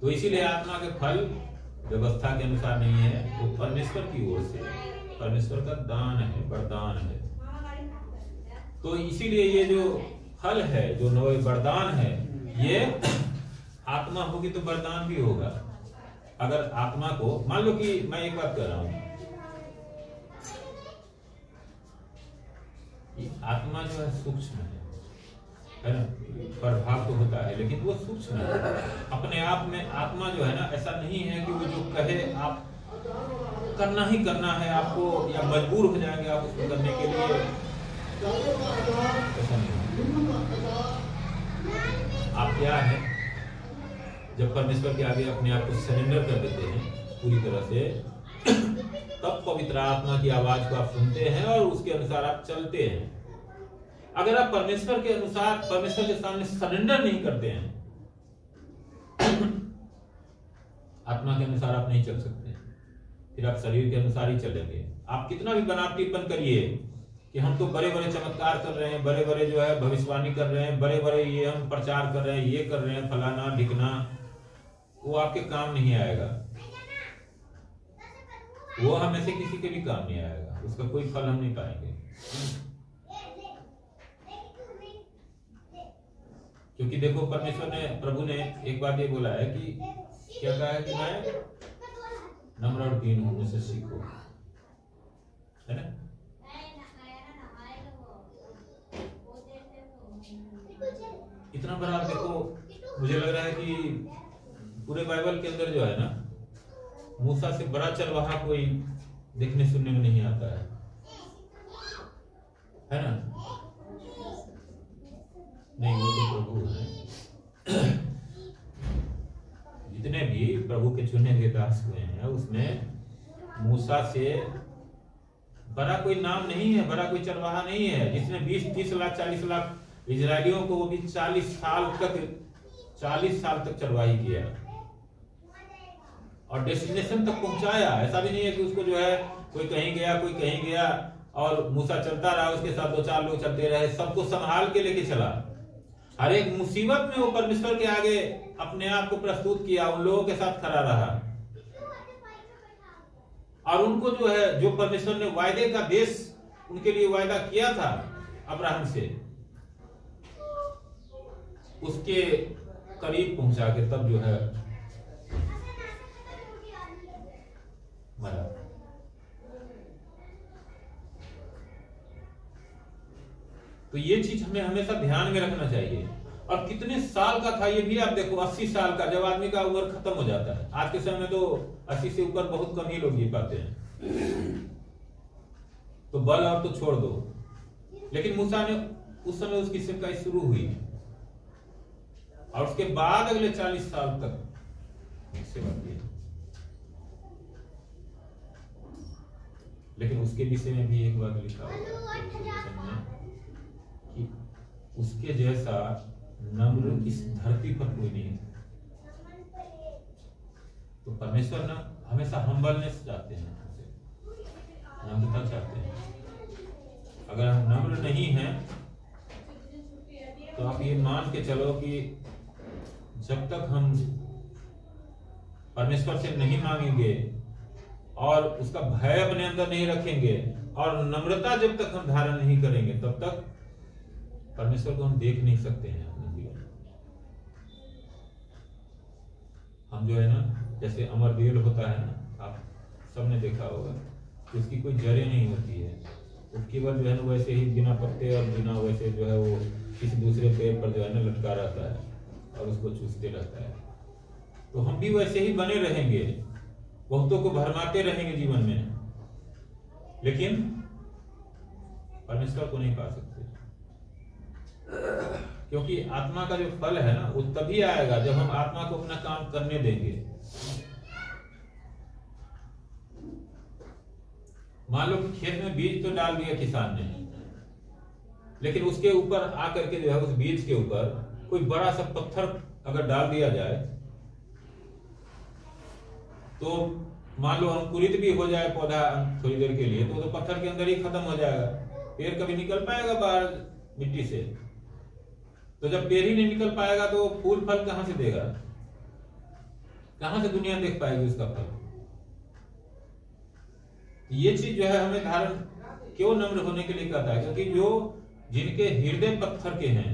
तो इसीलिए आत्मा के फल व्यवस्था के अनुसार नहीं है, वो परमेश्वर की ओर से, परमेश्वर का दान है, वरदान है। तो इसीलिए ये जो फल है, जो नए वरदान है, ये आत्मा होगी तो वरदान भी होगा। अगर आत्मा को मान लो कि मैं एक बात कर रहा हूं, आत्मा जो है सूक्ष्म है ना, प्रभाव तो होता है लेकिन वो सूक्ष्म है अपने आप में। आत्मा जो है ना ऐसा नहीं है कि वो जो कहे आप करना ही करना है आपको, या मजबूर हो जाएंगे आप उसको करने के लिए, ऐसा नहीं। आप क्या है, जब परमेश्वर के आगे अपने आप को सरेंडर कर देते हैं पूरी तरह से, तब पवित्र आत्मा की आवाज को आप सुनते हैं और उसके अनुसार आप चलते हैं। अगर आप परमेश्वर के अनुसार, परमेश्वर के सामने सरेंडर नहीं करते हैं, आत्मा के अनुसार आप नहीं चल सकते, फिर आप शरीर के अनुसार ही चलेंगे। आप कितना भी बनावटीपन करिए कि हम तो बड़े बड़े चमत्कार कर रहे हैं, बड़े बड़े जो है भविष्यवाणी कर रहे हैं, बड़े बड़े ये हम प्रचार कर रहे हैं, ये कर रहे हैं, फलाना ढिकना, वो आपके काम नहीं आएगा। वो हमें से किसी के भी काम नहीं आएगा, उसका कोई फल हम नहीं पाएंगे। क्योंकि देखो परमेश्वर ने, प्रभु ने एक बात ये बोला है कि क्या कहा है कि मैं नम्र और दीन हूं, मुझसे सीखो, है ना। इतना बड़ा देखो, मुझे लग रहा है कि पूरे बाइबल के अंदर जो है ना, मूसा से बड़ा चरवाहा कोई देखने सुनने में नहीं आता है ना। नहीं, वो तो प्रभु है। जितने भी प्रभु के चुने हुए दास हुए हैं उसमें मूसा से बड़ा कोई नाम नहीं है, बड़ा कोई चरवाहा नहीं है, जिसने 20-30 लाख 40 लाख इजरायलियों को, वो भी 40 साल तक चरवाही किया और डेस्टिनेशन तक पहुंचाया। ऐसा भी नहीं है कि उसको जो है कोई कहीं गया और मूसा चलता रहा, उसके साथ 2-4 लोग चलते रहे, सबको संभाल के लेके चला। हर एक मुसीबत में वो परमेश्वर के आगे अपने आप को प्रस्तुत किया, उन लोगों के साथ खड़ा रहा और उनको जो है, जो परमेश्वर ने वायदे का देश उनके लिए वायदा किया था अब्राहम से, उसके करीब पहुंचा के तब जो है मरा। तो ये चीज हमें हमेशा ध्यान में रखना चाहिए। और कितने साल का था ये भी आप देखो, 80 साल का, जब आदमी का उम्र खत्म हो जाता है। आज के समय में तो 80 से ऊपर बहुत कम ही लोग जी पाते हैं, तो बल और तो छोड़ दो। लेकिन मूसा ने उस समय उसकी सेवकाई शुरू हुई और उसके बाद अगले 40 साल तक सेवा की। लेकिन उसके विषय में भी एक बात लिखा हुआ कि उसके जैसा नम्र इस धरती पर कोई नहीं है। तो परमेश्वर ना हमेशा हम्बलनेस चाहते हैं, नम्रता चाहते हैं। अगर हम नम्र नहीं हैं तो आप ये मान के चलो कि जब तक हम परमेश्वर से नहीं मांगेंगे और उसका भय अपने अंदर नहीं रखेंगे और नम्रता जब तक हम धारण नहीं करेंगे, तब तक परमेश्वर को हम देख नहीं सकते हैं अपने जीवन में। हम जो है ना, जैसे अमर बेल होता है ना, आप सबने देखा होगा कि उसकी कोई जड़ें नहीं होती है, वो केवल जो है ना वैसे ही बिना पत्ते और बिना वैसे जो है वो किसी दूसरे पेड़ पर जो है ना लटका रहता है और उसको चूसते रहता है। तो हम भी वैसे ही बने रहेंगे, बहुतों को भरमाते रहेंगे जीवन में, लेकिन परमेश्वर को नहीं पा सकते। क्योंकि आत्मा का जो फल है ना, वो तभी आएगा जब हम आत्मा को अपना काम करने देंगे। मान लो कि खेत में बीज तो डाल दिया किसान ने, लेकिन उसके ऊपर आकर के जो है उस बीज के ऊपर कोई बड़ा सा पत्थर अगर डाल दिया जाए तो मान लो अंकुरित भी हो जाए पौधा थोड़ी देर के लिए, तो पत्थर के अंदर ही खत्म हो जाएगा, पेड़ कभी निकल पाएगा बाहर मिट्टी से? तो जब पेड़ ही नहीं निकल पाएगा तो फूल फल कहां से देगा? कहां से दुनिया देख पाएगी उसका फल? ये चीज जो है हमें धारण क्यों नम्र होने के लिए कहता है, क्योंकि जो जिनके हृदय पत्थर के हैं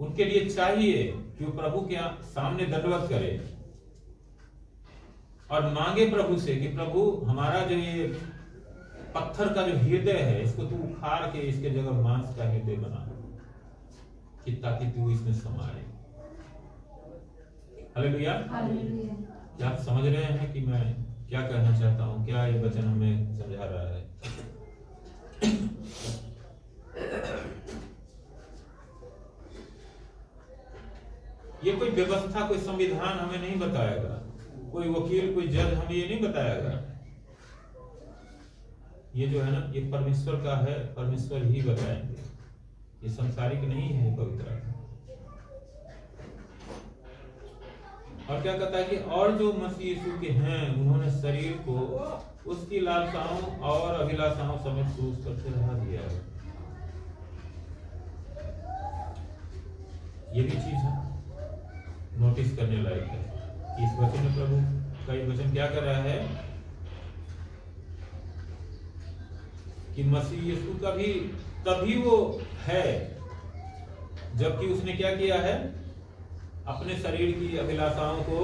उनके लिए चाहिए कि वो प्रभु के सामने दंडवत करे और मांगे प्रभु से कि प्रभु हमारा जो ये पत्थर का जो हृदय है इसको तू उखाड़ के इसके जगह मांस का हृदय बना, कि ताकि तू इसमें समाए। हालेलुया। क्या आप समझ रहे हैं कि मैं क्या कहना चाहता हूं? क्या ये वचन हमें समझा रहा है? ये कोई व्यवस्था, कोई संविधान हमें नहीं बताएगा, कोई वकील, कोई जज हमें ये नहीं बताएगा। ये जो है ना, ये परमेश्वर का है, परमेश्वर ही बताएंगे। ये संसारिक नहीं है, पवित्र है। और क्या कहता है कि और जो मसीह यीशु के हैं उन्होंने शरीर को उसकी लालसाओं और अभिलाषाओं समेत क्रूस पर चढ़ा दिया है। ये भी चीज है नोटिस करने लायक है। इस वचन में प्रभु का ये वचन क्या कर रहा है कि मसीह यीशु का भी तभी वो है जबकि उसने क्या किया है, अपने शरीर की अभिलाषाओं को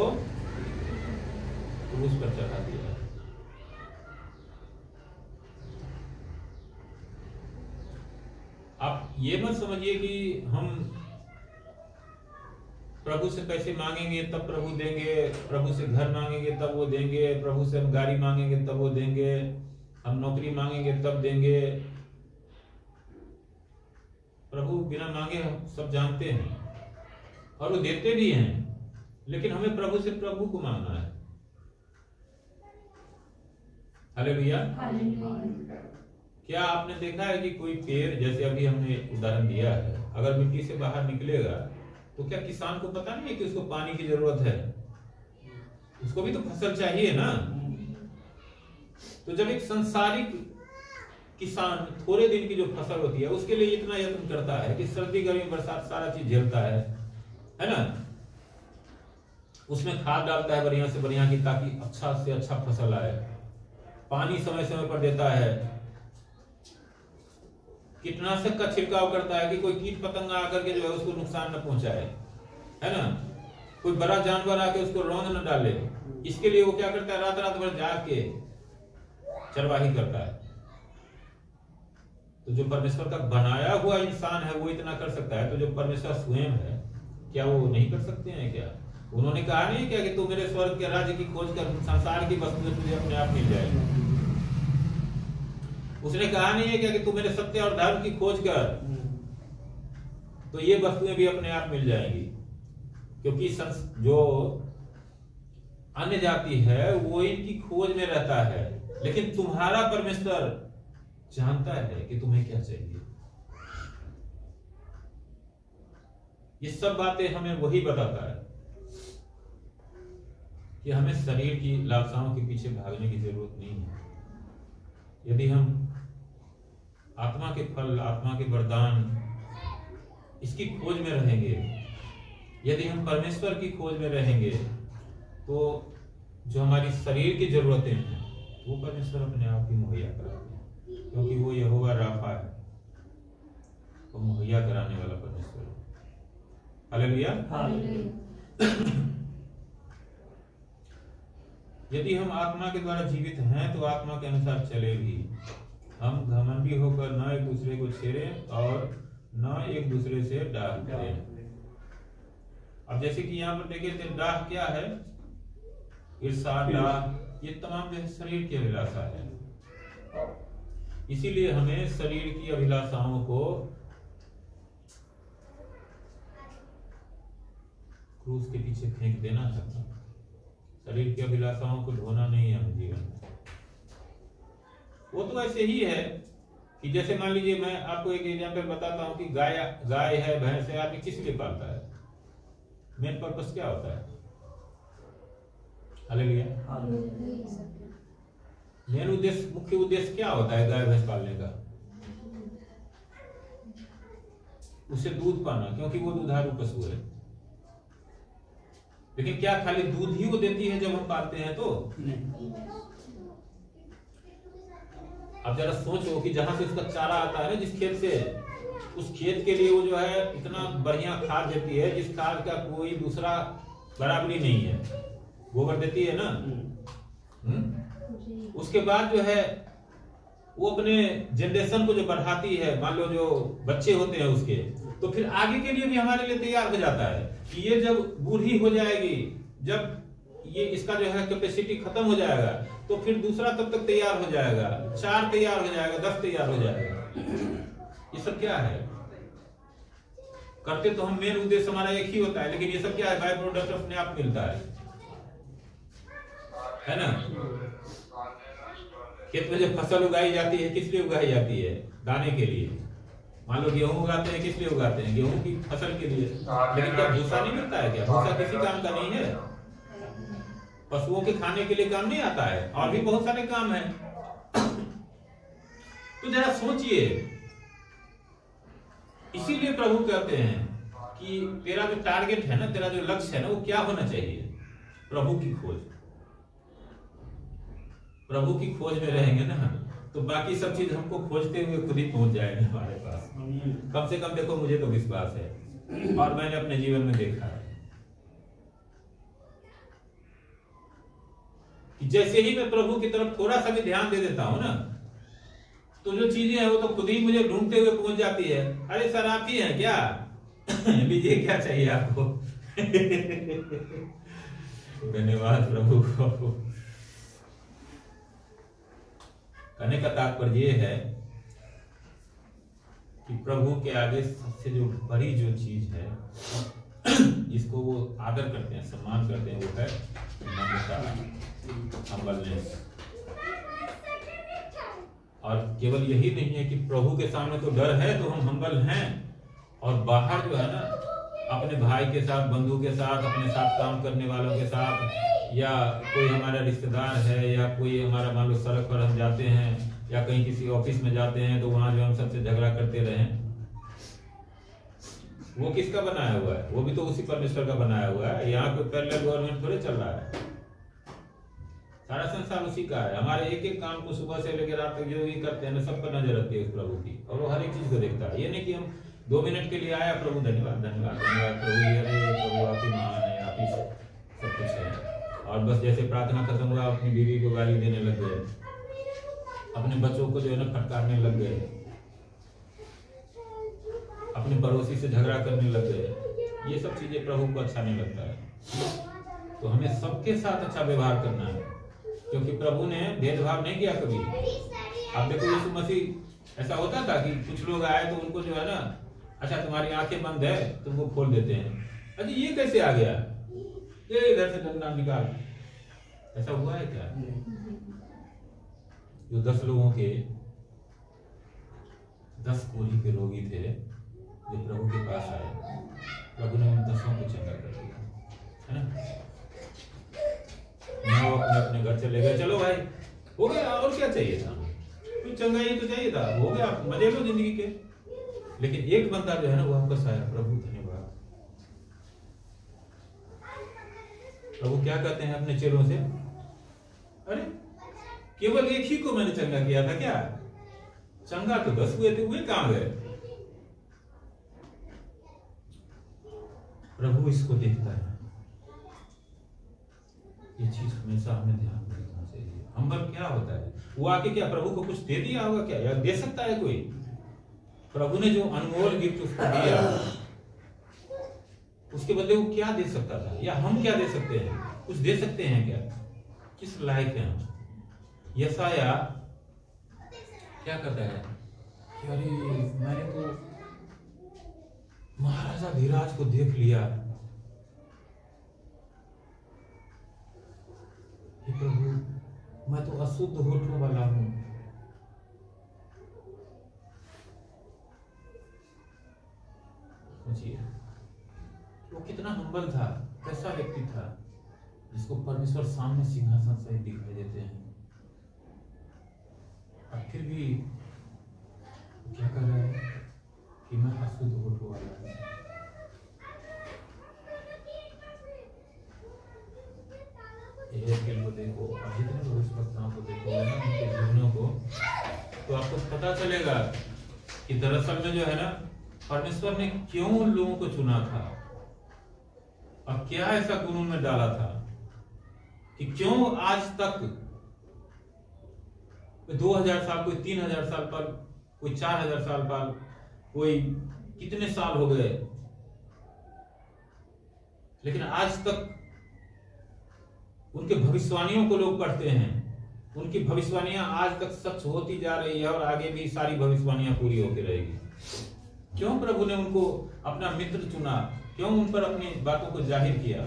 क्रूस पर चढ़ा दिया है। आप ये मत समझिए कि हम प्रभु से पैसे मांगेंगे तब प्रभु देंगे, प्रभु से घर मांगेंगे तब वो देंगे, प्रभु से हम गाड़ी मांगेंगे तब वो देंगे, हम नौकरी मांगेंगे तब देंगे। प्रभु बिना मांगे हम सब जानते हैं और वो देते भी हैं, लेकिन हमें प्रभु से प्रभु को मांगना है। हालेलुया। क्या आपने देखा है कि कोई पेड़, जैसे अभी हमने उदाहरण दिया है, अगर मिट्टी से बाहर निकलेगा तो क्या किसान को पता नहीं है कि उसको पानी की जरूरत है? उसको भी तो फसल चाहिए ना। तो जब एक संसारिक किसान थोड़े दिन की जो फसल होती है उसके लिए इतना यत्न करता है कि सर्दी गर्मी बरसात सारा चीज झेलता है ना, उसमें खाद डालता है बढ़िया से बढ़िया की ताकि अच्छा से अच्छा फसल आए, पानी समय समय पर देता है, कीटनाशक का छिड़काव करता है कि कोई कीट पतंगा आकर के जो है उसको नुकसान न पहुंचाए, है ना, कोई बड़ा जानवर आके उसको रौंद न डाले। इसके लिए वो क्या करता है, रात रात भर जाग के चरवाही करता है। तो तो जो परमेश्वर का बनाया हुआ इंसान है वो इतना कर सकता है, तो जो परमेश्वर स्वयं है क्या वो नहीं कर सकते हैं क्या? उन्होंने कहा नहीं क्या कि तू मेरे स्वर्ग के राज्य की खोज कर, संसार की वस्तुएं तुझे अपने आप मिल जाएगी। उसने कहा नहीं है क्या कि तू मेरे सत्य और धर्म की खोज कर, तो ये वस्तुएं भी अपने आप मिल जाएंगी। क्योंकि जो अन्य जाति है वो इनकी खोज में रहता है, लेकिन तुम्हारा परमेश्वर जानता है कि तुम्हें क्या चाहिए। ये सब बातें हमें वही बताता है कि हमें शरीर की लालसाओं के पीछे भागने की जरूरत नहीं है। यदि हम आत्मा के फल, आत्मा के वरदान, इसकी खोज में रहेंगे, यदि हम परमेश्वर की खोज में रहेंगे, तो जो हमारी शरीर की जरूरतें हैं वो परमेश्वर अपने आप ही मुहैया कराते हैं, क्योंकि वो यहोवा राफा है, वो मुहैया कराने वाला परमेश्वर है। हालेलुया। यदि हम आत्मा के द्वारा जीवित हैं तो आत्मा के अनुसार चले भी। हम घमंडी होकर न एक दूसरे को छेड़ें और न एक दूसरे से डाह करें। अब जैसे कि यहाँ पर देखिए तो डाह क्या है? ईर्ष्या, डाह, ये तमाम जो शरीर की अभिलाषा है। इसीलिए हमें शरीर की अभिलाषाओं को क्रूस के पीछे फेंक देना है। शरीर की अभिलाषाओं को ढोना नहीं है हमें जीवन में। वो तो ऐसे ही है कि जैसे मान लीजिए मैं आपको एक एग्जाम्पल बताता हूँ कि गाय है, भैंस है, आदमी किस लिए पालता है? मेन पर्पस क्या होता है? हालेलुया। मेन उद्देश्य, मुख्य उद्देश्य क्या होता है गाय भैंस पालने का? उसे दूध पाना, क्योंकि वो दुधारू पशु है। लेकिन क्या खाली दूध ही वो देती है जब हम पालते हैं तो? अब जरा सोचो कि जहां से उसका चारा आता है ना, जिस खेत से, उस खेत के लिए वो जो है इतना बढ़िया खाद देती है जिस खाद का कोई दूसरा बराबरी नहीं है। गोबर देती है ना। उसके बाद जो है वो अपने जनरेशन को जो बढ़ाती है, मान लो जो बच्चे होते हैं उसके, तो फिर आगे के लिए भी हमारे लिए तैयार हो जाता है कि ये जब बूढ़ी हो जाएगी, जब ये इसका जो है कैपेसिटी खत्म हो जाएगा, तो फिर दूसरा तब तक तैयार हो जाएगा, 4 तैयार हो जाएगा, 10 तैयार हो जाएगा। ये सब क्या है? करते तो हम, मेन उद्देश्य हमारा एक ही होता है, लेकिन ये सब क्या है? बाय प्रोडक्ट अपने आप मिलता है ना। खेत में जब फसल उगाई जाती है, किस लिए उगाई जाती है? दाने के लिए। मान लो गेहूं उगाते हैं, किस लिए उगाते हैं? गेहूं की फसल के लिए। लेकिन क्या भूसा नहीं मिलता है? क्या भूसा किसी काम का नहीं है? पशुओं के खाने के लिए काम नहीं आता है, और भी बहुत सारे काम है। तो जरा सोचिए, इसीलिए प्रभु कहते हैं कि तेरा जो टारगेट है ना, तेरा जो लक्ष्य है ना, वो क्या होना चाहिए? प्रभु की खोज। प्रभु की खोज में रहेंगे ना, तो बाकी सब चीज हमको खोजते हुए खुद ही पहुंच जाएंगे हमारे पास। कम से कम देखो, मुझे तो विश्वास है और मैंने अपने जीवन में देखा है कि जैसे ही मैं प्रभु की तरफ थोड़ा सा भी ध्यान दे देता हूं ना, तो जो चीजें हैं वो तो खुद ही मुझे ढूंढते हुए पहुंच जाती है। अरे सर आप ही हैं क्या? लीजिए, क्या चाहिए आपको? धन्यवाद प्रभु को। कहने का तात्पर्य ये है कि प्रभु के आगे सबसे जो बड़ी जो चीज है, जिसको वो आदर करते हैं, सम्मान करते हैं, वो है नम्रता, हम्बलनेस। और केवल यही नहीं है कि प्रभु के सामने तो डर है तो हम हम्बल हैं, और बाहर जो है ना, अपने भाई के साथ, बंधु के साथ, अपने साथ काम करने वालों के साथ, या कोई हमारा रिश्तेदार है, या कोई हमारा, मान लो सड़क पर हम जाते हैं या कहीं किसी ऑफिस में जाते हैं, तो वहां जो हम सबसे झगड़ा करते रहे, वो किसका बनाया हुआ है? वो भी तो उसी परमेश्वर का बनाया हुआ है। यहाँ पे पैरेलल गवर्नमेंट थोड़े चल रहा है, सारा संसार उसी का है। हमारे एक एक काम को सुबह से लेकर रात तक जो भी करते हैं ना, सब पर नजर रखती है उस प्रभु की, और वो हर एक चीज को देखता है। ये नहीं कि हम 2 मिनट के लिए आया, प्रभु धन्यवाद धन्यवाद धन्यवाद प्रभु, अरे प्रभु आप ही महान है, आप ही सब कुछ है, और बस जैसे प्रार्थना खत्म हुआ अपनी बीवी को गाली देने लग गए, अपने बच्चों को जो है ना फटकारने लग गए, अपने पड़ोसी से झगड़ा करने लग गए, ये सब चीजें प्रभु को अच्छा नहीं लगता है। तो हमें सबके साथ अच्छा व्यवहार करना है, क्योंकि प्रभु ने भेदभाव नहीं किया कभी। आप देखो यीशु मसीह ऐसा होता था कि कुछ लोग आए तो उनको जो है ना, अच्छा तुम्हारी आंखें बंद है, तुमको खोल देते हैं। अरे ये कैसे आ गया, ये इधर से डंडा निकाल, ऐसा हुआ है क्या? जो 10 लोगों के 10 कोढ़ी के रोगी थे जो प्रभु के पास आए, प्रभु ने उन 10 को चंगा कर दिया, है ना। वो अपने अपने घर चले गए, चलो भाई हो गया, और क्या चाहिए था, कुछ चंगा ही तो चाहिए था, हो गया, मजे लो जिंदगी के। लेकिन एक बंदा जो है ना वो वापस आया, प्रभु धन्यवाद। प्रभु क्या कहते हैं अपने चेलों से, अरे केवल एक ही को मैंने चंगा किया था क्या, चंगा तो 10 हुए थे, वे कहां गए? प्रभु इसको देखता है, ये चीज हमेशा हमें ध्यान में रखना चाहिए। हम्बल क्या होता है, वो आके क्या प्रभु को कुछ दे दिया होगा क्या, या दे सकता है कोई? प्रभु ने जो अनमोल गिफ्ट उसको दिया, उसके बदले वो क्या दे सकता था, या हम क्या दे सकते हैं, कुछ दे सकते हैं क्या? किस लायक है हम? यशाया क्या करता है कि अरे मैंने तो महाराजा धीराज को देख लिया, हे प्रभु मैं तो अशुद्ध होठों वाला हूं। सोचिए वो कितना हम्बल था, कैसा व्यक्ति था जिसको परमेश्वर सामने सिंहासन सहित दिखाई देते हैं, और फिर भी क्या कर रहा है कि मैं अशुद्ध होठों वाला हूं। को देखो, जितने भविष्यवक्ताओं को देखो ना, उनके जीवनों को, तो आपको पता चलेगा कि दरअसल में जो है ना, परमेश्वर ने क्यों उन लोगों को चुना था और क्या ऐसा गुण उनमें डाला था कि क्यों आज तक 2000 साल, कोई 3000 साल पर, कोई 4000 साल पर, कोई कितने साल हो गए, लेकिन आज तक उनके भविष्यवाणियों को लोग पढ़ते हैं, उनकी भविष्यवाणियां आज तक सच होती जा रही है और आगे भी सारी भविष्यवाणियां पूरी होती रहेगी। क्यों प्रभु ने उनको अपना मित्र चुना, क्यों उन पर अपनी बातों को जाहिर किया?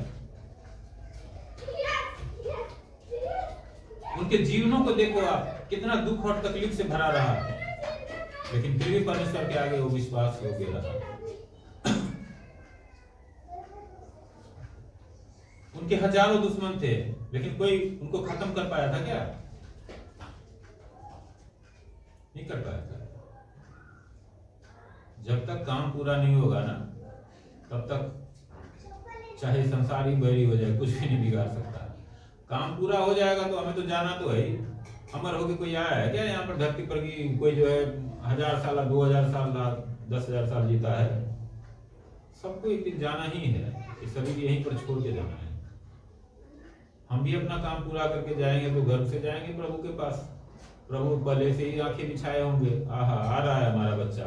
उनके जीवनों को देखो आप, कितना दुख और तकलीफ से भरा रहा, लेकिन फिर भी परमेश्वर के आगे वो विश्वास योग्य रहा। उनके हजारों दुश्मन थे, लेकिन कोई उनको खत्म कर पाया था क्या? नहीं कर पाया था। जब तक काम पूरा नहीं होगा ना, तब तक चाहे संसार ही बैरी हो जाए, कुछ भी नहीं बिगाड़ सकता। काम पूरा हो जाएगा तो हमें तो जाना तो है ही। अमर होके कोई आया है क्या यहाँ पर धरती पर की कोई जो है 1000 साल, 2000 साल, 10,000 साल जीता है? सबको एक दिन जाना ही है, सभी यहीं पर छोड़ के जाना है। हम भी अपना काम पूरा करके जाएंगे तो घर से जाएंगे प्रभु के पास। प्रभु पहले से ही आंखें बिछाए होंगे, आहा आ रहा है हमारा बच्चा,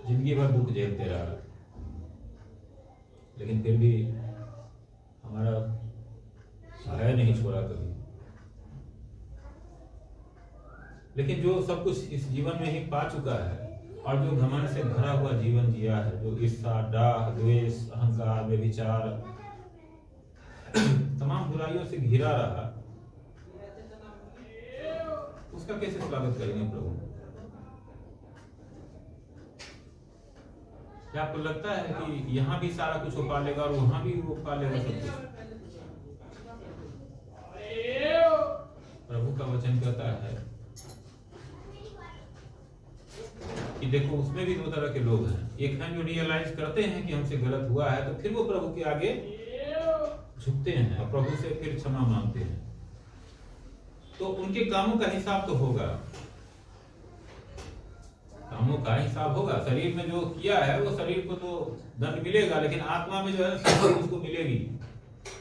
जिंदगी भर दुख झेलते रहा, लेकिन फिर भी हमारा भय नहीं छोड़ा कभी। लेकिन जो सब कुछ इस जीवन में ही पा चुका है और जो घमंड से भरा हुआ जीवन जिया है, जो ईर्ष्या, डाह, द्वेष, अहंकार, व्यभिचार, तमाम बुराइयों से घिरा रहा, उसका कैसे स्वागत करेंगे प्रभु? क्या आपको लगता है कि यहाँ भी सारा कुछ वो पालेगा और वहां भी वो पालेगा सब कुछ? प्रभु का वचन कहता है कि देखो उसमें भी 2 तरह के लोग हैं। एक हैं जो रियलाइज करते हैं कि हमसे गलत हुआ है, तो फिर वो प्रभु के आगे झुकते हैं और प्रभु से फिर क्षमा मांगते हैं, तो उनके कामों का हिसाब तो होगा, कामों का हिसाब होगा। शरीर में जो किया है वो शरीर को तो दंड मिलेगा, लेकिन आत्मा में जो है उसको मिलेगी,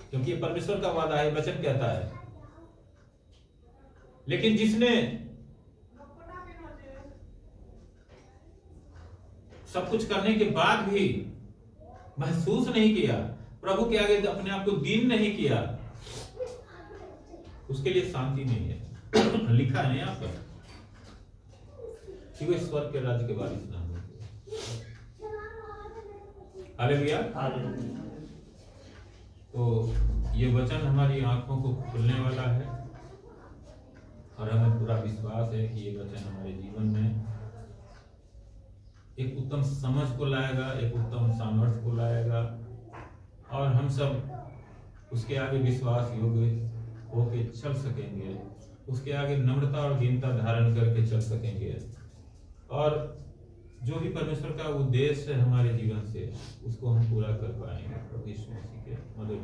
क्योंकि ये परमेश्वर का वादा है, वचन कहता है। लेकिन जिसने सब कुछ करने के बाद भी महसूस नहीं किया, प्रभु के आगे अपने आप को दीन नहीं किया, उसके लिए शांति नहीं है। लिखा है नहीं यहाँ पर कि वे स्वर्ग के राज्य के वारिस ना होंगे। हालेलुया। तो ये वचन हमारी आंखों को खुलने वाला है और हमें पूरा विश्वास है कि ये वचन हमारे जीवन में एक उत्तम समझ को लाएगा, एक उत्तम सामर्थ्य को लाएगा और हम सब उसके आगे विश्वास योग्य होके चल सकेंगे, उसके आगे नम्रता और दीनता धारण करके चल सकेंगे और जो भी परमेश्वर का उद्देश्य है हमारे जीवन से उसको हम पूरा कर पाएंगे प्रभु यीशु मसीह के मधुर